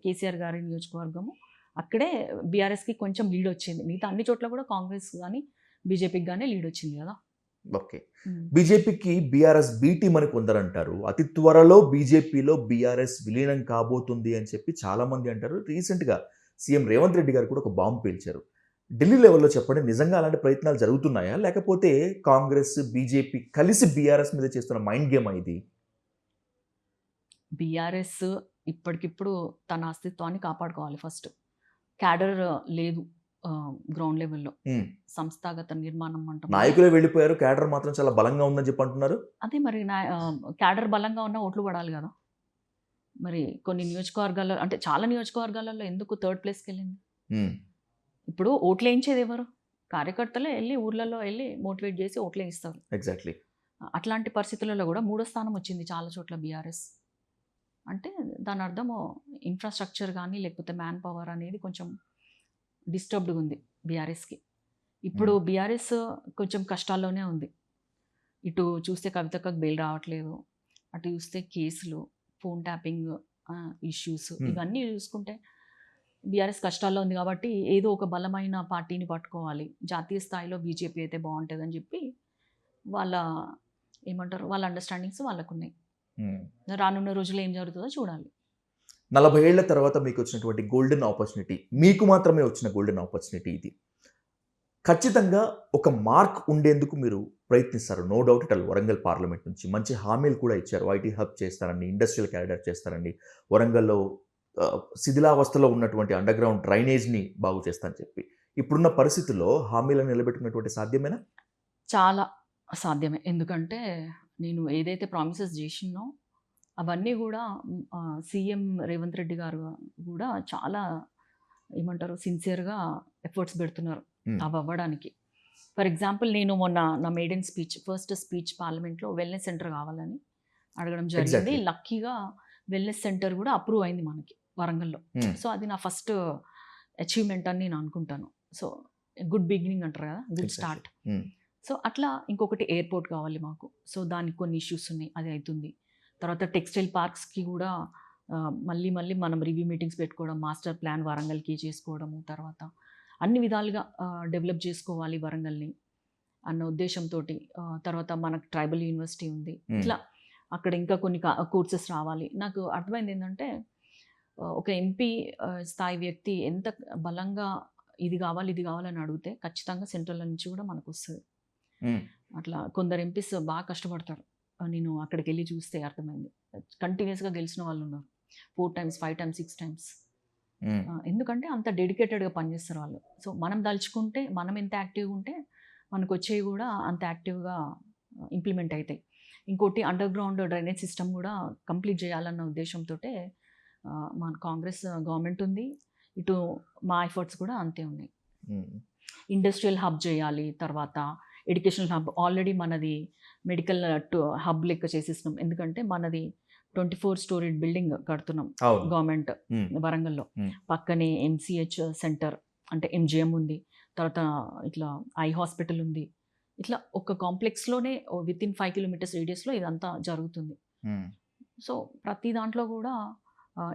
కేసీఆర్ గారి నియోజకవర్గము, అక్కడే బీఆర్ఎస్కి కొంచెం లీడ్ వచ్చింది. మిగతా అన్ని చోట్ల కూడా కాంగ్రెస్ కానీ బీజేపీకి కానీ లీడ్ వచ్చింది కదా. ఓకే, బీజేపీకి బీఆర్ఎస్ బి టీం అని కొందరంటారు. అతి త్వరలో బీజేపీలో బీఆర్ఎస్ విలీనం కాబోతుంది అని చెప్పి చాలా మంది అంటారు. రీసెంట్గా సీఎం రేవంత్ రెడ్డి గారు కూడా ఒక బాంబు పేల్చారు. ఢిల్లీ లెవెల్లో చెప్పండి, నిజంగా అలాంటి ప్రయత్నాలు జరుగుతున్నాయా, లేకపోతే కాంగ్రెస్ బీజేపీ కలిసి బీఆర్ఎస్ మీద చేస్తున్న మైండ్ గేమ్ ఇది? బీఆర్ఎస్ ఇప్పటికిప్పుడు తన అస్తిత్వాన్ని కాపాడుకోవాలి. ఫస్ట్ క్యాడర్ లేదు గ్రౌండ్ లెవెల్లో, సంస్థాగత నిర్మాణం అంటాం. నాయకులే వెళ్ళిపోయారు, క్యాడర్ మాత్రం చాలా బలంగా ఉందని చెప్పి అంటున్నారు. అదే మరి, క్యాడర్ బలంగా ఉన్న ఓట్లు పడాలి కదా. మరి కొన్ని నియోజకవర్గాల్లో, అంటే చాలా నియోజకవర్గాలలో ఎందుకు 3rd ప్లేస్కి వెళ్ళింది? ఇప్పుడు ఓట్లు వేయించేది ఎవరు? కార్యకర్తలే వెళ్ళి ఊర్లలో వెళ్ళి మోటివేట్ చేసి ఓట్లు వేయిస్తారు. ఎగ్జాక్ట్లీ. అట్లాంటి పరిస్థితులలో కూడా 3వ స్థానం వచ్చింది చాలా చోట్ల బీఆర్ఎస్. అంటే దాని అర్థం ఇన్ఫ్రాస్ట్రక్చర్ కానీ లేకపోతే మ్యాన్ పవర్ అనేది కొంచెం డిస్టర్బ్డ్గా ఉంది బీఆర్ఎస్కి. ఇప్పుడు బీఆర్ఎస్ కొంచెం కష్టాల్లోనే ఉంది. ఇటు చూస్తే కవితక్కకు బెయిల్ రావట్లేదు, అటు చూస్తే కేసులు, ఫోన్ ట్యాపింగ్ ఇష్యూస్, ఇవన్నీ చూసుకుంటే బీఆర్ఎస్ కష్టాల్లో ఉంది. కాబట్టి ఏదో ఒక బలమైన పార్టీని పట్టుకోవాలి, జాతీయ స్థాయిలో బీజేపీ అయితే బాగుంటుందని చెప్పి వాళ్ళ ఏమంటారు, వాళ్ళ అండర్స్టాండింగ్స్ వాళ్ళకు ఉన్నాయి. రానున్న రోజుల్లో ఏం జరుగుతుందో చూడాలి. 40 ఏళ్ల తర్వాత మీకు వచ్చినటువంటి గోల్డెన్ ఆపర్చునిటీ, మీకు మాత్రమే వచ్చిన గోల్డెన్ ఆపర్చునిటీ ఇది. ఖచ్చితంగా ఒక మార్క్ ఉండేందుకు మీరు ప్రయత్నిస్తారు. No doubt it all. Warangal parliament నుంచి మంచి హామీలు కూడా ఇచ్చారు. ఐటీ హబ్ చేస్తారండి, ఇండస్ట్రియల్ క్యారిడర్ చేస్తారండి, వరంగల్లో శిథిలావస్థలో ఉన్నటువంటి అండర్ గ్రౌండ్ డ్రైనేజ్ని బాగు చేస్తారని చెప్పి. ఇప్పుడున్న పరిస్థితుల్లో హామీలను నిలబెట్టుకున్నటువంటి సాధ్యమేనా? చాలా సాధ్యమే. ఎందుకంటే నేను ఏదైతే ప్రామిసెస్ చేసినో అవన్నీ కూడా సీఎం రేవంత్ రెడ్డి గారు కూడా చాలా ఏమంటారు సిన్సియర్గా ఎఫర్ట్స్ పెడుతున్నారు అవి అవ్వడానికి. ఫర్ ఎగ్జాంపుల్, నేను మొన్న నా మేడెన్ స్పీచ్, ఫస్ట్ స్పీచ్ పార్లమెంట్లో వెల్నెస్ సెంటర్ కావాలని అడగడం జరిగింది. లక్కీగా వెల్నెస్ సెంటర్ కూడా అప్రూవ్ అయింది మనకి వరంగల్లో. సో అది నా ఫస్ట్ అచీవ్మెంట్ అని నేను అనుకుంటాను. సో గుడ్ బిగినింగ్ అంటారు కదా, గుడ్ స్టార్ట్. సో అట్లా ఇంకొకటి ఎయిర్పోర్ట్ కావాలి మాకు. సో దానికి కొన్ని ఇష్యూస్ ఉన్నాయి, అది అవుతుంది. తర్వాత టెక్స్టైల్ పార్క్స్కి కూడా మళ్ళీ మనం రివ్యూ మీటింగ్స్ పెట్టుకోవడం, మాస్టర్ ప్లాన్ వరంగల్కి చేసుకోవడము, తర్వాత అన్ని విధాలుగా డెవలప్ చేసుకోవాలి వరంగల్ని అన్న ఉద్దేశంతో. తర్వాత మనకు ట్రైబల్ యూనివర్సిటీ ఉంది, ఇట్లా అక్కడ ఇంకా కొన్ని కోర్సెస్ రావాలి. నాకు అర్థమైంది ఏంటంటే ఒక ఎంపీ స్థాయి వ్యక్తి ఎంత బలంగా ఇది కావాలని అడిగితే ఖచ్చితంగా సెంట్రల్ నుంచి కూడా మనకు వస్తుంది. అట్లా కొందరు ఎంపీస్ బాగా కష్టపడతారు. నేను అక్కడికి వెళ్ళి చూస్తే అర్థమైంది. కంటిన్యూస్గా గెలిచిన వాళ్ళు ఉన్నారు, 4 times 5 times 6 times. ఎందుకంటే అంత డెడికేటెడ్గా పనిచేస్తారు వాళ్ళు. సో మనం దలుచుకుంటే, మనం ఎంత యాక్టివ్గా ఉంటే మనకు వచ్చేవి కూడా అంత యాక్టివ్గా ఇంప్లిమెంట్ అవుతాయి. ఇంకోటి అండర్ గ్రౌండ్ డ్రైనేజ్ సిస్టమ్ కూడా కంప్లీట్ చేయాలన్న ఉద్దేశంతో మన కాంగ్రెస్ గవర్నమెంట్ ఉంది, ఇటు మా ఎఫర్ట్స్ కూడా అంతే ఉన్నాయి. ఇండస్ట్రియల్ హబ్ చేయాలి, తర్వాత ఎడ్యుకేషనల్ హబ్. ఆల్రెడీ మనది మెడికల్ హబ్ లెక్క చేసేస్తున్నాం. ఎందుకంటే మనది 24 story బిల్డింగ్ కడుతున్నాం గవర్నమెంట్ వరంగల్లో. పక్కనే MCH సెంటర్ అంటే MGM ఉంది, తర్వాత ఇట్లా ఐ హాస్పిటల్ ఉంది. ఇట్లా ఒక కాంప్లెక్స్లోనే within 5 kilometers రేడియస్లో ఇదంతా జరుగుతుంది. సో ప్రతి దాంట్లో కూడా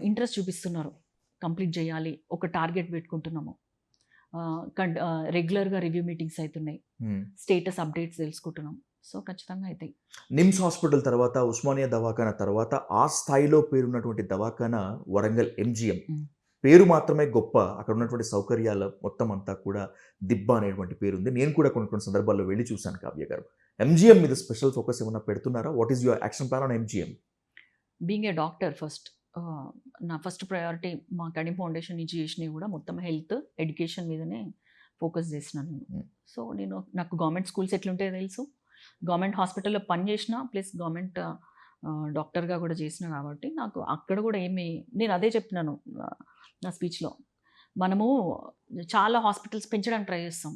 ఇంట్రెస్ట్ చూపిస్తున్నారు, కంప్లీట్ చేయాలి, ఒక టార్గెట్ పెట్టుకుంటున్నాము. రెగ్యులర్గా రివ్యూ మీటింగ్స్ అవుతున్నాయి, స్టేటస్ అప్డేట్స్ తెలుసుకుంటున్నాం. సో ఖచ్చితంగా అవుతాయి. నిమ్స్ హాస్పిటల్ తర్వాత, ఉస్మానియా దవాఖానా తర్వాత ఆ స్థాయిలో పేరున్నటువంటి దవాఖానా వరంగల్ MGM. పేరు మాత్రమే గొప్ప, అక్కడ ఉన్నటువంటి సౌకర్యాల మొత్తం అంతా కూడా దిబ్బ అనేటువంటి పేరు ఉంది. నేను కూడా కొన్ని సందర్భాల్లో వెళ్ళి చూశాను. కావ్య గారు, MGM మీద స్పెషల్ ఫోకస్ ఏమైనా పెడుతున్నారా? What is your action plan on MGM? Being a doctor first, నా ఫస్ట్ ప్రయారిటీ మా కడిం ఫౌండేషన్ నుంచి చేసినవి కూడా మొత్తం హెల్త్ ఎడ్యుకేషన్ మీదనే ఫోకస్ చేసినాను నేను. సో నాకు గవర్నమెంట్ స్కూల్స్ ఎట్లుంటాయో తెలుసు, గవర్నమెంట్ హాస్పిటల్లో పని చేసిన ప్లస్ గవర్నమెంట్ డాక్టర్గా కూడా చేసిన కాబట్టి నాకు అక్కడ కూడా నేను అదే చెప్తున్నాను నా స్పీచ్లో. మనము చాలా హాస్పిటల్స్ పెంచడానికి ట్రై చేస్తాం,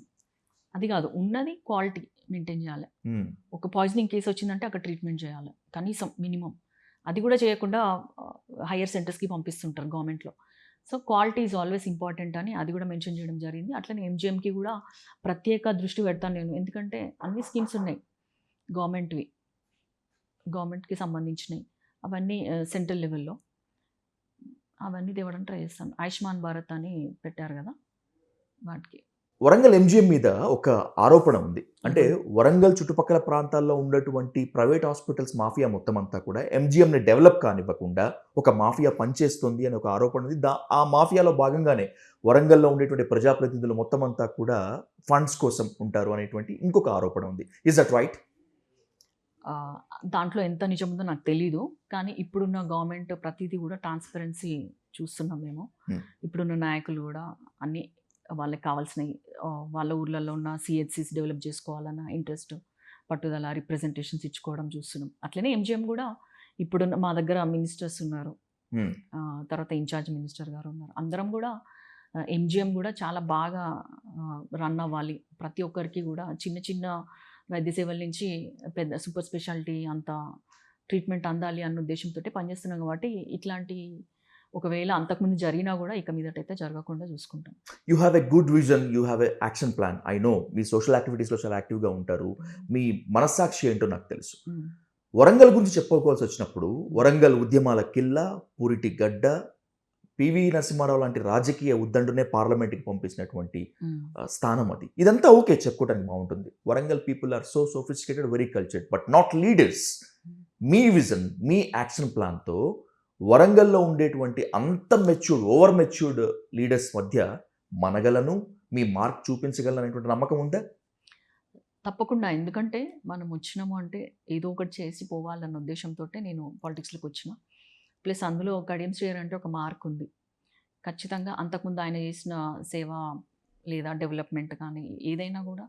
అది కాదు, ఉన్నది క్వాలిటీ మెయింటైన్ చేయాలి. ఒక పాయిజనింగ్ కేసు వచ్చిందంటే అక్కడ ట్రీట్మెంట్ చేయాలి కనీసం మినిమం. అది కూడా చేయకుండా హయ్యర్ సెంటర్స్కి పంపిస్తుంటారు గవర్నమెంట్లో. So quality is always important అని అది కూడా మెన్షన్ చేయడం జరిగింది. అట్లనే MGMకి కూడా ప్రత్యేక దృష్టి పెడతాను నేను, ఎందుకంటే అన్ని స్కీమ్స్ ఉన్నాయి గవర్నమెంట్కి సంబంధించినవి, అవన్నీ సెంట్రల్ లెవెల్లో అవన్నీ తేవడం ట్రై చేస్తాను. ఆయుష్మాన్ భారత్ అని పెట్టారు కదా, వాటికి. వరంగల్ MGM మీద ఒక ఆరోపణ ఉంది. అంటే వరంగల్ చుట్టుపక్కల ప్రాంతాల్లో ఉన్నటువంటి ప్రైవేట్ హాస్పిటల్స్ మాఫియా మొత్తం అంతా కూడా MGMని డెవలప్ కానివ్వకుండా ఒక మాఫియా పనిచేస్తుంది అని ఒక ఆరోపణ ఉంది. ఆ మాఫియాలో భాగంగానే వరంగల్లో ఉండేటువంటి ప్రజాప్రతినిధులు మొత్తం అంతా కూడా ఫండ్స్ కోసం ఉంటారు అనేటువంటి ఇంకొక ఆరోపణ ఉంది. Is that right? దాంట్లో ఎంత నిజం ఉందో నాకు తెలీదు, కానీ ఇప్పుడున్న గవర్నమెంట్ ప్రతిదీ కూడా ట్రాన్స్పరెన్సీ చూస్తున్నాం మేము. ఇప్పుడున్న నాయకులు కూడా అన్ని వాళ్ళకి కావాల్సినవి, వాళ్ళ ఊర్లలో ఉన్న CHCs డెవలప్ చేసుకోవాలన్న ఇంట్రెస్ట్, పట్టుదల, రిప్రజెంటేషన్స్ ఇచ్చుకోవడం చూస్తున్నాం. అట్లనే MGM కూడా ఇప్పుడు మా దగ్గర మినిస్టర్స్ ఉన్నారు, తర్వాత ఇన్ఛార్జ్ మినిస్టర్ గారు ఉన్నారు. అందరం కూడా MGM కూడా చాలా బాగా రన్ అవ్వాలి, ప్రతి ఒక్కరికి కూడా చిన్న చిన్న వైద్య సేవల నుంచి పెద్ద సూపర్ స్పెషాలిటీ అంత ట్రీట్మెంట్ అందాలి అన్న ఉద్దేశంతో పనిచేస్తున్నాం. కాబట్టి ఇట్లాంటి ఒకవేళ అంతకుముందు జరిగినా కూడా ఇక మీదటైతే జరగకుండా చూసుకుంటాం. You have a good vision, you have a action plan. I know me social యాక్టివిటీస్లో చాలా యాక్టివ్గా ఉంటారు. మీ మనస్సాక్షి ఏంటో నాకు తెలుసు. ఉమ్, వరంగల్ గురించి చెప్పుకోవాల్సి వచ్చినప్పుడు వరంగల్ ఉద్యమాల కిల్ల, పూరిటి గడ్డ, పివి నరసింహారావు లాంటి రాజకీయ ఉద్దండునే పార్లమెంట్కి పంపించినటువంటి ఉమ్, స్థానం అది. ఇదంతా ఓకే, చెప్పుకోవడానికి బాగుంటుంది. Warangal people are so sophisticated, very cultured, but not leaders. మీ విజన్, మీ యాక్షన్ ప్లాన్తో వరంగల్లో ఉండేటువంటి అంత మెచ్యూర్డ్, ఓవర్ మెచ్యూర్డ్ లీడర్స్ మధ్య మనగలను, మీ మార్క్ చూపించగలనేటువంటి నమ్మకం ఉందా? తప్పకుండా. ఎందుకంటే మనం వచ్చినాము అంటే ఏదో ఒకటి చేసి పోవాలన్న ఉద్దేశంతో నేను పాలిటిక్స్లోకి వచ్చిన. ప్లస్ అందులో కడియం శ్రీహరి అంటే ఒక మార్క్ ఉంది. ఖచ్చితంగా అంతకుముందు ఆయన చేసిన సేవ లేదా డెవలప్మెంట్ కానీ ఏదైనా కూడా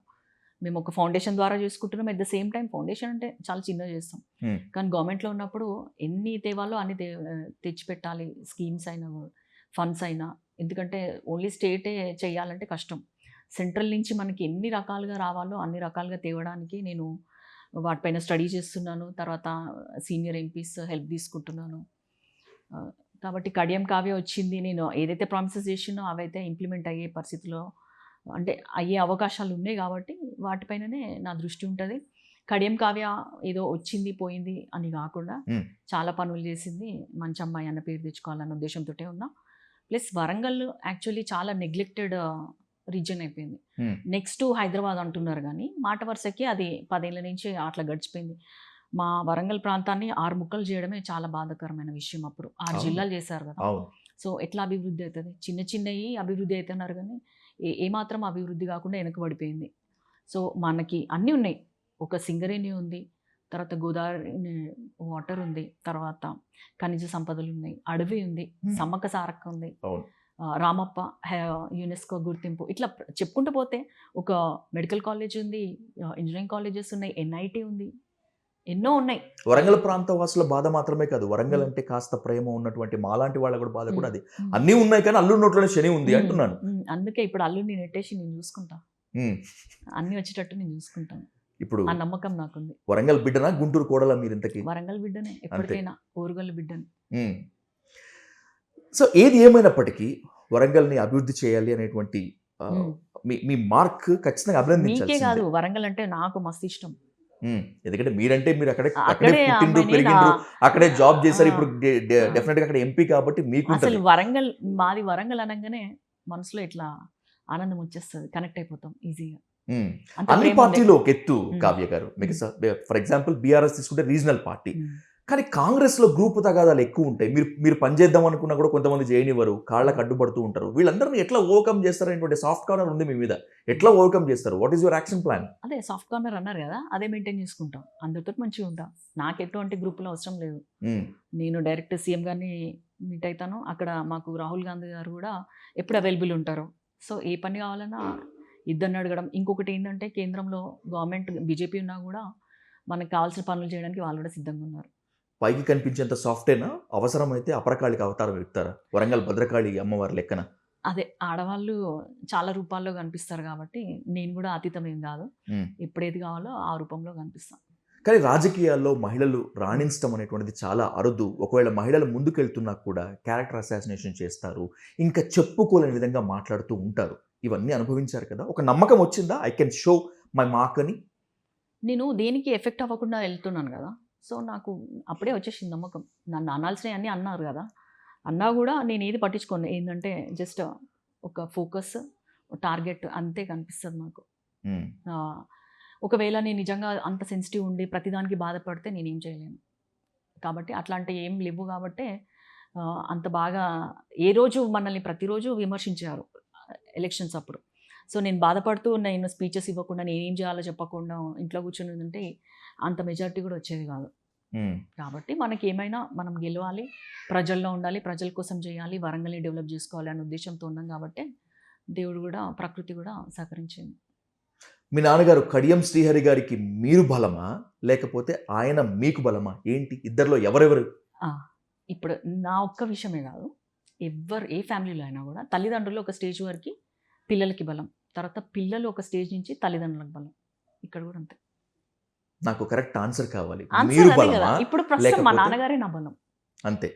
మేము ఒక ఫౌండేషన్ ద్వారా చేసుకుంటున్నాం. At the same time foundation అంటే చాలా చిన్నగా చేస్తాం. Hmm. కానీ గవర్నమెంట్లో ఉన్నప్పుడు ఎన్ని తేవాలో అన్ని తెచ్చిపెట్టాలి. స్కీమ్స్ అయినా ఫండ్స్ అయినా. ఎందుకంటే ఓన్లీ స్టేటే చేయాలంటే కష్టం. సెంట్రల్ నుంచి మనకి ఎన్ని రకాలుగా రావాలో అన్ని రకాలుగా తేవడానికి నేను వాటిపైన స్టడీ చేస్తున్నాను. తర్వాత సీనియర్ ఎంపీస్ హెల్ప్ తీసుకుంటున్నాను. కాబట్టి కడియం కావ్య వచ్చింది. నేను ఏదైతే ప్రామిసెస్ చేసినో అవైతే ఇంప్లిమెంట్ అయ్యే పరిస్థితిలో అంటే అయ్యే అవకాశాలు ఉన్నాయి కాబట్టి వాటిపైననే నా దృష్టి ఉంటుంది. కడియం కావ్య ఏదో వచ్చింది పోయింది అని కాకుండా చాలా పనులు చేసింది. మంచి అమ్మాయి అన్న పేరు తెచ్చుకోవాలన్న ఉద్దేశంతో ఉన్నా. ప్లస్ వరంగల్ యాక్చువల్లీ చాలా నెగ్లెక్టెడ్ రీజన్ అయిపోయింది. నెక్స్ట్ హైదరాబాద్ అంటున్నారు కానీ మాట వరుసకి అది 10 ఏళ్ళ నుంచి అట్లా గడిచిపోయింది. మా వరంగల్ ప్రాంతాన్ని 6 ముక్కలు చేయడమే చాలా బాధాకరమైన విషయం. అప్పుడు 6 జిల్లాలు చేశారు కదా. సో ఎట్లా అభివృద్ధి అవుతుంది? చిన్న చిన్నవి అభివృద్ధి అవుతున్నారు కానీ ఏమాత్రం అభివృద్ధి కాకుండా వెనకబడిపోయింది. సో మనకి అన్నీ ఉన్నాయి. ఒక సింగరేణి ఉంది, తర్వాత గోదావరి వాటర్ ఉంది, తర్వాత ఖనిజ సంపదలు ఉన్నాయి, అడవి ఉంది, సమ్మక్క సారక్క ఉంది, రామప్ప యునెస్కో గుర్తింపు, ఇట్లా చెప్పుకుంటూ పోతే ఒక మెడికల్ కాలేజ్ ఉంది, ఇంజనీరింగ్ కాలేజెస్ ఉన్నాయి, ఎన్ఐటి ఉంది, ఎన్నో ఉన్నాయి. వరంగల్ ప్రాంత వాసుల బాధ మాత్రమే కాదు, వరంగల్ అంటే కాస్త ప్రేమ ఉన్నటువంటి మాలాంటి వాళ్ళ కూడా బాధ కూడా అది. అన్నీ ఉన్నాయి కానీ అల్లుడి నోట్లోనే శని ఉంది అంటున్నాను. అందుకే ఇప్పుడు అల్లుడిని నెట్టేసి నేను చూసుకుంటా, అన్ని వచ్చేటట్టు నేను చూసుకుంటాను. ఇప్పుడు ఆ నమ్మకం నాకుంది. వరంగల్ బిడ్డనా గుంటూరు కోడలా మీరు? ఇంతకీ వరంగల్ బిడ్డనే, ఎప్పటికైనా ఓరుగల్ బిడ్డని. సో ఏది ఏమైనప్పటికీ వరంగల్ని అభివృద్ధి చేయాలి అనేటువంటి మీ మార్క్ ఖచ్చితంగా అభినందించాలి. మీకే కాదు, వరంగల్ అంటే నాకు మస్తు ఇష్టం. ఎందుకంటే మీరంటే మీరు అక్కడే పుట్టిండ్రు పెరిగిండ్రు, అక్కడే జాబ్ చేశారు, ఇప్పుడు డెఫినెట్ గా అక్కడ ఎంపీ కాబట్టి మీకు అసలు వరంగల్, మాది వరంగల్ అనగానే మనసులో ఇట్లా ఆనందం వచ్చేస్తుంది, కనెక్ట్ అయిపోతాం ఈజీగా. అన్ని పార్టీలు ఒక ఎత్తు కావ్య గారు, మీకు ఫర్ ఎగ్జాంపుల్ బీఆర్ఎస్ తీసుకుంటే రీజనల్ పార్టీ, కానీ కాంగ్రెస్లో గ్రూప్ తగాదాలు ఎక్కువ ఉంటాయి. మీరు పనిచేద్దాం అనుకున్నా కూడా కొంతమంది చేయనివ్వరు, కాళ్ళకు అడ్డుపడుతూ ఉంటారు. వీళ్ళందరినీ ఎట్లా ఓవర్కమ్ చేస్తారు అనేటువంటి సాఫ్ట్ కార్నర్ ఉంది మీ మీద, ఎట్లా ఓవర్కమ్ చేస్తారు? What is your action plan? అదే సాఫ్ట్ కార్నర్ అన్నారు కదా, అదే మెయింటైన్ చేసుకుంటాం, అందరితో మంచిగా ఉంటాం. నాకు ఎటువంటి గ్రూపులో అవసరం లేదు. నేను డైరెక్ట్ సీఎం గారిని మీట్ అవుతాను. అక్కడ మాకు రాహుల్ గాంధీ గారు కూడా ఎప్పుడు అవైలబుల్ ఉంటారు. సో ఏ పని కావాలన్నా ఇద్దరిని అడగడం. ఇంకొకటి ఏంటంటే కేంద్రంలో గవర్నమెంట్ బీజేపీ ఉన్నా కూడా మనకు కావాల్సిన పనులు చేయడానికి వాళ్ళు కూడా సిద్ధంగా ఉన్నారు. పైకి కనిపించేంత సాఫ్టేనా? అవసరమైతే అపరకాళికి అవతారం ఎత్తారా? వరంగల్ భద్రకాళి అమ్మవారి లెక్కన? అదే, ఆడవాళ్ళు చాలా రూపాల్లో కనిపిస్తారు కాబట్టి నేను కూడా అతీతం ఏం కాదు. ఎప్పుడేది కావాలో ఆ రూపంలో కనిపిస్తాను. కానీ రాజకీయాల్లో మహిళలు రాణించడం అనేటువంటిది చాలా అరుదు. ఒకవేళ మహిళలు ముందుకెళ్తున్నా కూడా క్యారెక్టర్ అసాసినేషన్ చేస్తారు, ఇంకా చెప్పుకోలేని విధంగా మాట్లాడుతూ ఉంటారు. ఇవన్నీ అనుభవించారు కదా, ఒక నమ్మకం వచ్చిందా I can show my mark అని? నేను దేనికి ఎఫెక్ట్ అవ్వకుండా వెళ్తున్నాను కదా, సో నాకు అప్పుడే వచ్చేసింది నమ్మకం. నన్ను అనాల్సినవి అన్నీ అన్నారు కదా, అన్నా కూడా నేను ఏది పట్టించుకోను. ఏంటంటే జస్ట్ ఒక ఫోకస్, టార్గెట్ అంతే కనిపిస్తుంది నాకు. ఒకవేళ నేను నిజంగా అంత సెన్సిటివ్ ఉండి ప్రతిదానికి బాధపడితే నేనేం చేయలేను. కాబట్టి అట్లాంటివి ఏం లేవు. కాబట్టి అంత బాగా ఏ రోజు మనల్ని ప్రతిరోజు విమర్శించారు ఎలక్షన్స్ అప్పుడు. సో నేను బాధపడుతూ నేను స్పీచెస్ ఇవ్వకుండా, నేనేం చేయాలో చెప్పకుండా ఇంట్లో కూర్చొని ఉంటే అంత మెజారిటీ కూడా వచ్చేది కాదు. కాబట్టి మనకి ఏమైనా మనం గెలవాలి, ప్రజల్లో ఉండాలి, ప్రజల కోసం చేయాలి, వరంగల్ని డెవలప్ చేసుకోవాలి అనే ఉద్దేశంతో ఉన్నాం. కాబట్టి దేవుడు కూడా, ప్రకృతి కూడా సహకరించింది. మీ నాన్నగారు కడియం శ్రీహరి గారికి మీరు బలమా, లేకపోతే ఆయన మీకు బలమా? ఏంటి ఇద్దరిలో ఎవరెవరు? ఇప్పుడు నా ఒక్క విషయమే కాదు, ఏ ఫ్యామిలీలో అయినా కూడా తల్లిదండ్రులు ఒక స్టేజ్ వరకు పిల్లలకి బలం, తర్వాత పిల్లలు ఒక స్టేజ్ నుంచి తల్లిదండ్రులకు బలం. ఇక్కడ కూడా అంతే. నాకు కరెక్ట్ ఆన్సర్ కావాలి. ఇప్పుడు ప్రస్తుతం మా నాన్నగారే నా బలం. అంతే.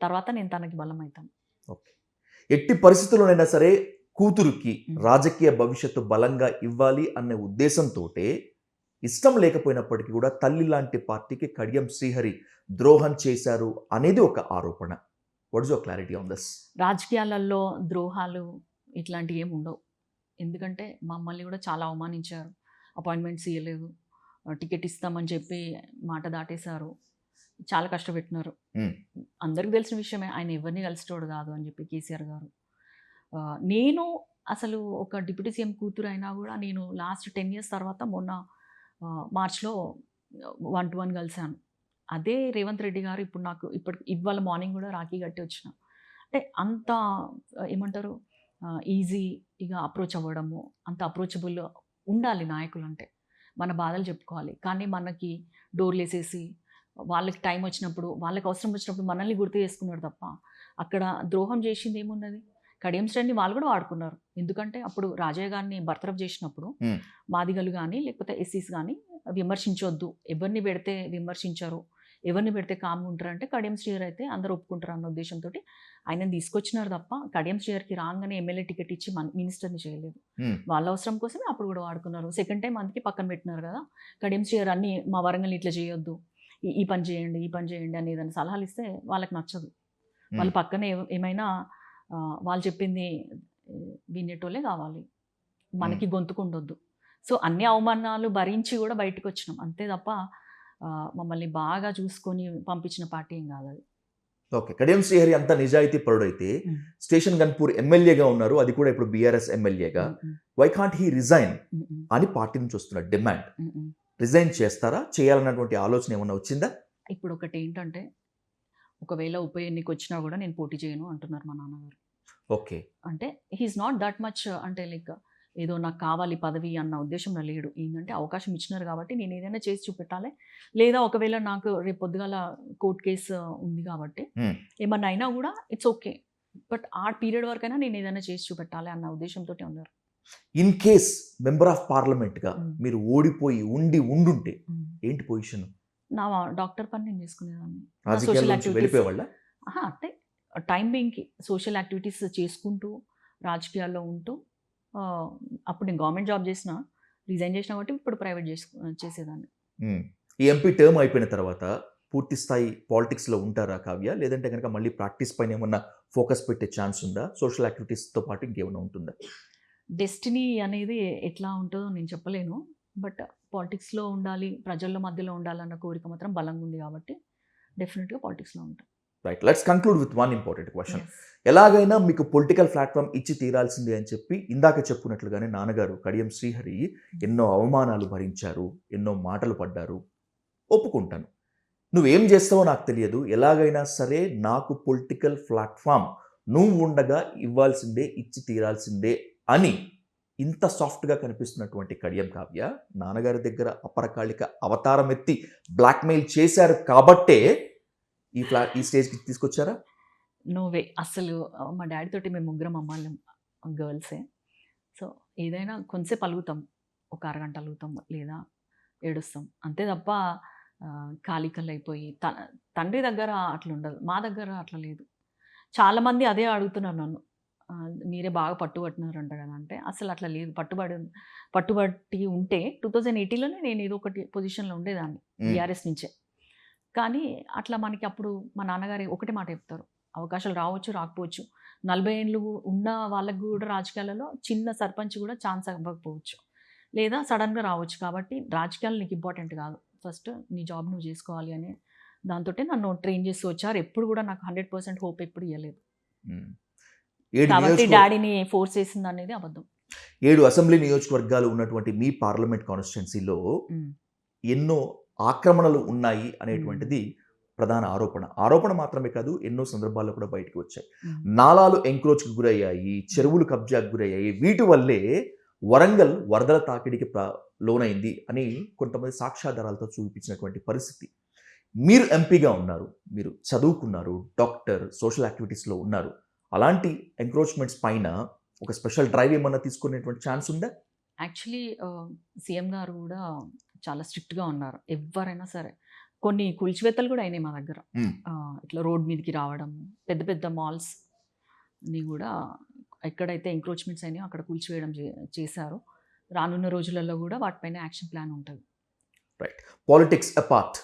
తర్వాత నేను తనకి బలం అవుతాను. ఓకే. ఎట్టి పరిస్థితుల్లోనైనా సరే కూతురుకి మ్మ్. రాజకీయ భవిష్యత్తు బలంగా ఇవ్వాలి అనే ఉద్దేశంతోటే ఇష్టం లేకపోయినప్పటికీ కూడా తల్లి లాంటి పార్టీకి కడియం శ్రీహరి ద్రోహం చేశారు అనేది ఒక ఆరోపణ. What is your clarity on this? రాజకీయాలలో ద్రోహాలు ఇట్లాంటివి ఏమి ఉండవు. ఎందుకంటే మమ్మల్ని కూడా చాలా అవమానించారు. అపాయింట్మెంట్స్ ఇవ్వలేదు, టికెట్ ఇస్తామని చెప్పి మాట దాటేశారు, చాలా కష్టపెట్టినారు. మ్మ్. అందరికీ తెలిసిన విషయమే, ఆయన ఎవరిని కలిసేటోడు కాదు అని చెప్పి కేసీఆర్ గారు. నేను అసలు ఒక డిప్యూటీ సీఎం కూతురు అయినా కూడా నేను లాస్ట్ 10 years తర్వాత మొన్న మార్చ్లో 1-to-1 కలిశాను. అదే రేవంత్ రెడ్డి గారు ఇప్పుడు నాకు ఇవాళ మార్నింగ్ కూడా రాఖీ కట్టి వచ్చిన. అంటే అంత ఏమంటారు, ఈజీగా అప్రోచ్ అవ్వడము, అంత అప్రోచబుల్ ఉండాలి నాయకులు అంటే. మన బాధలు చెప్పుకోవాలి, కానీ మనకి డోర్లు వేసేసి వాళ్ళకి టైం వచ్చినప్పుడు, వాళ్ళకి అవసరం వచ్చినప్పుడు మనల్ని గుర్తు చేసుకున్నారు తప్ప అక్కడ ద్రోహం చేసింది ఏమున్నది? కడియం శ్రేణిని వాళ్ళు కూడా వాడుకున్నారు. ఎందుకంటే అప్పుడు రాజయ్య గారిని బర్తరఫ్ చేసినప్పుడు మాదిగలు కానీ లేకపోతే ఎస్సీస్ కానీ విమర్శించొద్దు, ఎవరిని పెడితే విమర్శించరు, ఎవరిని పెడితే కామ్గా ఉంటారు అంటే కడియం శ్రీహరి అయితే అందరూ ఒప్పుకుంటారు అన్న ఉద్దేశంతో ఆయనని తీసుకొచ్చినారు తప్ప కడియం శ్రీహరికి రాగానే ఎమ్మెల్యే టికెట్ ఇచ్చి మినిస్టర్ని చేయలేదు. వాళ్ళ అవసరం కోసమే అప్పుడు కూడా వాడుకున్నారు. సెకండ్ టైం అందుకే పక్కన పెట్టినారు కదా. కడియం శ్రీహరి అన్ని మా వరంగల్ ఇట్లా చేయొద్దు, ఈ పని చేయండి, ఈ పని చేయండి అని ఏదైనా సలహాలు ఇస్తే వాళ్ళకి నచ్చదు. వాళ్ళు పక్కనే ఏమైనా వాళ్ళు చెప్పింది వినేటోళ్ళే కావాలి, మనకి గొంతుకుండొద్దు. సో అన్ని అవమానాలు భరించి కూడా బయటకు వచ్చినాం అంతే తప్ప మమ్మల్ని బాగా చూసుకొని పంపించిన పార్టీ ఏం కాదు అది. ఓకే. కడియం శ్రీహరి అంత నిజాయితీ పరుడైతే స్టేషన్ గన్పూర్ ఎమ్మెల్యేగా ఉన్నారు, అది కూడా ఇప్పుడు బీఆర్ఎస్ ఎమ్మెల్యేగా. వై కాంట్ హీ రిజైన్ అని పార్టీ నుంచి వస్తున్న డిమాండ్. రిజైన్ చేస్తారా, చేయాలన్నటువంటి ఆలోచన ఏమన్నా వచ్చిందా? ఇప్పుడు ఒకటి ఏంటంటే, ఒకవేళ ఉప ఎన్నిక వచ్చినా కూడా నేను పోటీ చేయను అంటున్నారు మా నాన్నగారు. ఓకే. అంటే హీఈస్ నాట్ దట్ మచ్, అంటే లైక్ ఏదో నాకు కావాలి పదవి అన్న ఉద్దేశంలో లేడు. ఏంటంటే అవకాశం ఇచ్చినారు కాబట్టి నేను ఏదైనా చేసి చూపెట్టాలి, లేదా ఒకవేళ నాకు రేపు పొద్దుగాల కోర్టు కేసు ఉంది కాబట్టి ఏమన్నా అయినా కూడా ఇట్స్ ఓకే, బట్ ఆ పీరియడ్ వరకైనా నేను ఏదైనా చేసి చూపెట్టాలి అన్న ఉద్దేశంతో ఉన్నారు. ఇన్ కేస్ మెంబర్ ఆఫ్ పార్లమెంట్గా మీరు ఓడిపోయి ఉండుంటే ఏంటి పొజిషన్? నా డాక్టర్ పని నేను చేసుకునేదాన్ని. రాజకీయాల నుంచి వెళ్ళిపోయేవాళ్ళ? అంటే టైం బీయింగ్కి సోషల్ యాక్టివిటీస్ చేసుకుంటూ రాజకీయాల్లో ఉంటూ, అప్పుడు నేను గవర్నమెంట్ జాబ్ చేసిన, రిజైన్ చేసిన కాబట్టి ఇప్పుడు ప్రైవేట్ చేసేదాన్ని. ఈ ఎంపీ టర్మ్ అయిపోయిన తర్వాత పూర్తి స్థాయి పాలిటిక్స్లో ఉంటారా కావ్య, లేదంటే కనుక మళ్ళీ ప్రాక్టీస్ పైన ఏమన్నా ఫోకస్ పెట్టే ఛాన్స్ ఉందా? సోషల్ యాక్టివిటీస్తో పాటు ఇంకేమైనా ఉంటుందా? డెస్టినీ అనేది ఎట్లా ఉంటుందో నేను చెప్పలేను, బట్ పాలిటిక్స్లో ఉండాలి, ప్రజల మధ్యలో ఉండాలన్న కోరిక మాత్రం బలంగా ఉంది కాబట్టి డెఫినెట్గా పాలిటిక్స్లో ఉంటాం. Right, let's conclude with one important question. ఎలాగైనా మీకు పొలిటికల్ ప్లాట్ఫామ్ ఇచ్చి తీరాల్సిందే అని చెప్పి ఇందాక చెప్పుకున్నట్లుగానే నాన్నగారు కడియం శ్రీహరి ఎన్నో అవమానాలు భరించారు, ఎన్నో మాటలు పడ్డారు, ఒప్పుకుంటాను. నువ్వేం చేస్తావో నాకు తెలియదు, ఎలాగైనా సరే నాకు పొలిటికల్ ప్లాట్ఫామ్ నువ్వు ఉండగా ఇవ్వాల్సిందే, ఇచ్చి తీరాల్సిందే అని ఇంత సాఫ్ట్గా కనిపిస్తున్నటువంటి కడియం కావ్య నాన్నగారి దగ్గర అపరకాళిక అవతారం ఎత్తి బ్లాక్మెయిల్ చేశారు కాబట్టే ఈ స్టేజ్కి తీసుకొచ్చారా? నోవే. అసలు మా డాడీ తోటి మేము ముగ్గురం అమ్మాళ్ళం, గర్ల్సే. సో ఏదైనా కొంతసేపు అలుగుతాం, ఒక అరగంట అలుగుతాం లేదా ఏడుస్తాం అంతే తప్ప ఖాళీ కళ్ళు అయిపోయి తండ్రి దగ్గర అట్లా ఉండదు, మా దగ్గర అట్లా లేదు. చాలామంది అదే అడుగుతున్నారు నన్ను, మీరే బాగా పట్టుబట్టినారంట కదా అంటే, అసలు అట్లా లేదు. పట్టుబట్టి ఉంటే 2018లోనే నేను ఏదో ఒకటి పొజిషన్లో ఉండేదాన్ని బీఆర్ఎస్ నుంచే. కానీ అట్లా మనకి అప్పుడు మా నాన్నగారు ఒకటే మాట చెప్తారు, అవకాశాలు రావచ్చు రాకపోవచ్చు, 40 ఏళ్ళు ఉన్న వాళ్ళకు కూడా రాజకీయాలలో చిన్న సర్పంచ్ కూడా ఛాన్స్ ఇవ్వకపోవచ్చు, లేదా సడన్గా రావచ్చు. కాబట్టి రాజకీయాలు నీకు ఇంపార్టెంట్ కాదు, ఫస్ట్ నీ జాబ్ నువ్వు చేసుకోవాలి అని దాంతో నన్ను ట్రైన్ చేసి వచ్చారు. ఎప్పుడు కూడా నాకు 100% హోప్ ఎప్పుడు ఇవ్వలేదు. కాబట్టి డాడీని ఫోర్స్ చేసింది అనేది అబద్ధం. 7 అసెంబ్లీ నియోజకవర్గాలు ఉన్నటువంటి మీ పార్లమెంట్ కాన్స్టిట్యున్సీలో ఎన్నో ఆక్రమణలు ఉన్నాయి అనేటువంటిది ప్రధాన ఆరోపణ మాత్రమే కాదు, ఎన్నో సందర్భాల్లో కూడా బయటకు వచ్చాయి. నాలాలు ఎంక్రోచ్కి గురయ్యాయి, చెరువులు కబ్జాకు గురయ్యాయి, వీటి వల్లే వరంగల్ వరదల తాకిడికి లోనైంది అని కొంతమంది సాక్ష్యాధారాలతో చూపించినటువంటి పరిస్థితి. మీరు ఎంపీగా ఉన్నారు, మీరు చదువుకున్నారు, డాక్టర్, సోషల్ యాక్టివిటీస్లో ఉన్నారు. అలాంటి ఎంక్రోచ్మెంట్స్ పైన ఒక స్పెషల్ డ్రైవ్ ఏమన్నా తీసుకునేటువంటి ఛాన్స్ ఉందా? యాక్చువల్లీ సీఎం గారు కూడా చాలా స్ట్రిక్ట్గా ఉన్నారు. ఎవరైనా సరే కొన్ని కూల్చివేతలు కూడా అయినాయి మా దగ్గర. మ్మ్. ఇట్లా రోడ్ మీదకి రావడం, పెద్ద పెద్ద మాల్స్ ని కూడా ఎక్కడైతే ఎంక్రోచ్మెంట్స్ అయినాయో అక్కడ కూల్చివేయడం చేశారు. రానున్న రోజులలో కూడా వాటిపైన యాక్షన్ ప్లాన్ ఉంటుంది. Politics apart,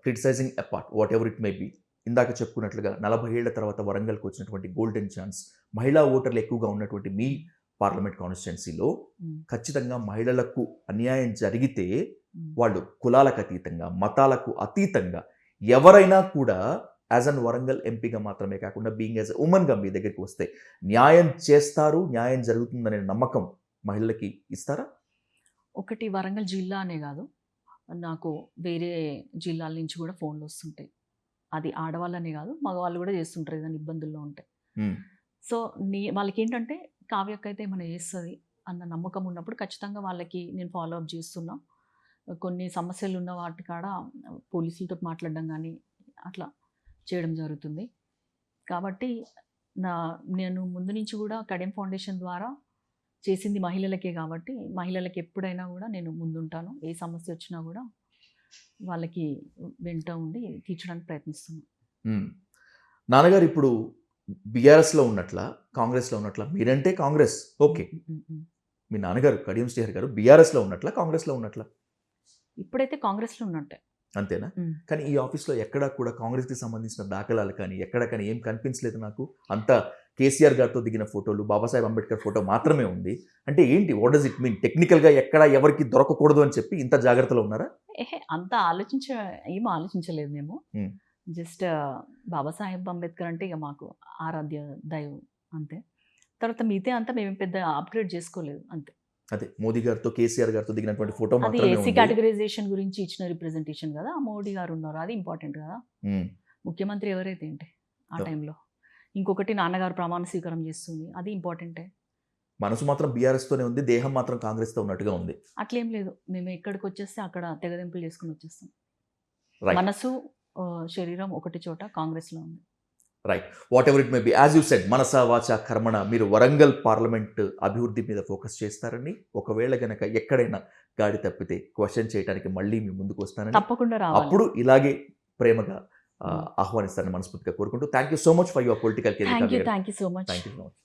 criticising apart, whatever it may be, ఇందాక చెప్పుకున్నట్లుగా 40 ఏళ్ల తర్వాత వరంగల్కి వచ్చినటువంటి గోల్డెన్ ఛాన్స్, మహిళా ఓటర్లు ఎక్కువగా ఉన్నటువంటి మీ పార్లమెంట్ కాన్స్టిట్యున్సీలో ఖచ్చితంగా మహిళలకు అన్యాయం జరిగితే వాళ్ళు కులాలకు అతీతంగా, మతాలకు అతీతంగా ఎవరైనా కూడా యాజ్ అన్ వరంగల్ ఎంపీగా మాత్రమే కాకుండా బీయింగ్ యాజ్ ఉమెన్గా మీ దగ్గరికి వస్తే న్యాయం చేస్తారు, న్యాయం జరుగుతుందనే నమ్మకం మహిళలకి ఇస్తారా? ఒకటి వరంగల్ జిల్లా అనే కాదు, నాకు వేరే జిల్లాల నుంచి కూడా ఫోన్లు వస్తుంటాయి. అది ఆడవాళ్ళనే కాదు, మగవాళ్ళు కూడా చేస్తుంటారు ఏదైనా ఇబ్బందుల్లో ఉంటే. సో వాళ్ళకి ఏంటంటే కావ్యకైతే ఏమైనా చేస్తుంది అన్న నమ్మకం ఉన్నప్పుడు ఖచ్చితంగా వాళ్ళకి నేను ఫాలో అప్ చేస్తున్నా. కొన్ని సమస్యలు ఉన్న వాటి కాడ పోలీసులతో మాట్లాడడం కానీ అట్లా చేయడం జరుగుతుంది. కాబట్టి నేను ముందు నుంచి కూడా కడెం ఫౌండేషన్ ద్వారా చేసింది మహిళలకే కాబట్టి మహిళలకి ఎప్పుడైనా కూడా నేను ముందుంటాను. ఏ సమస్య వచ్చినా కూడా వాళ్ళకి వెంట ఉండి తీర్చడానికి ప్రయత్నిస్తున్నాను. నాన్నగారు ఇప్పుడు బీఆర్ఎస్లో ఉన్నట్ల, కాంగ్రెస్లో ఉన్నట్ల? మీరంటే కాంగ్రెస్ ఓకే, మీ నాన్నగారు కడియం శ్రీహరి గారు బీఆర్ఎస్లో ఉన్నట్ల, కాంగ్రెస్లో ఉన్నట్ల? ఇప్పుడైతే కాంగ్రెస్లో ఉన్నట్టే. అంతేనా? కానీ ఈ ఆఫీస్లో ఎక్కడా కూడా కాంగ్రెస్కి సంబంధించిన దాఖలాలు కానీ ఎక్కడ కానీ ఏం కనిపించలేదు నాకు. అంతా కేసీఆర్ గారితో దిగిన ఫోటోలు, బాబాసాహెబ్ అంబేద్కర్ ఫోటో మాత్రమే ఉంది. అంటే ఏంటి, వాట్ డస్ ఇట్ మీన్? టెక్నికల్గా ఎక్కడ ఎవరికి దొరకకూడదు అని చెప్పి ఇంత జాగ్రత్తలో ఉన్నారా? అంత ఏం ఆలోచించలేదు మేము. జస్ట్ బాబాసాహెబ్ అంబేద్కర్ అంటే ఇక మాకు ఆరాధ్య దైవం అంతే. తర్వాత మిగతా అంతా మేము పెద్ద అప్గ్రేడ్ చేసుకోలేదు అంతే. అదే మోదీ గారితో, కేసీఆర్ గారితో దిగినటువంటి ఫోటో అది మాత్రమే ఎస్సీ ఉంది. కేటగరైజేషన్ గురించి ఇచ్చిన రిప్రజెంటేషన్ కదా, మోడీ గారు ఉన్నారు, అది ఇంపార్టెంట్ కదా. ముఖ్యమంత్రి ఎవరైతే ఏంటి ఆ టైంలో. ఇంకొకటి నాన్నగారు ప్రమాణ స్వీకారం చేస్తుంది, అది ఇంపార్టెంటే. మనసు మాత్రం బీఆర్ఎస్తోనే ఉంది, దేహం మాత్రం కాంగ్రెస్తో ఉన్నట్టుగా ఉంది. అట్లేం లేదు, మేము ఎక్కడికి వచ్చేస్తే అక్కడ తెగదెంపులు చేసుకుని వచ్చేస్తాం. రైట్, మనసు శరీరం ఒకటి చోట కాంగ్రెస్లో ఉంది. Right, what ever it may B, as you said, మనస వాచ కర్మణ, మీరు వరంగల్ పార్లమెంట్ అభివృద్ధి మీద ఫోకస్ చేస్తారని, ఒకవేళ గనక ఎక్కడైనా గాడి తప్పితే క్వశ్చన్ చేయడానికి మళ్ళీ మీ ముందుకు వస్తానని, తప్పకుండా రావాలి. అప్పుడు ఇలాగే ప్రేమగా ఆహ్వానిస్తారని మనస్ఫూర్తిగా కోరుకుంటూ, thank you so much for your political career. Thank you so much. Thank you so much.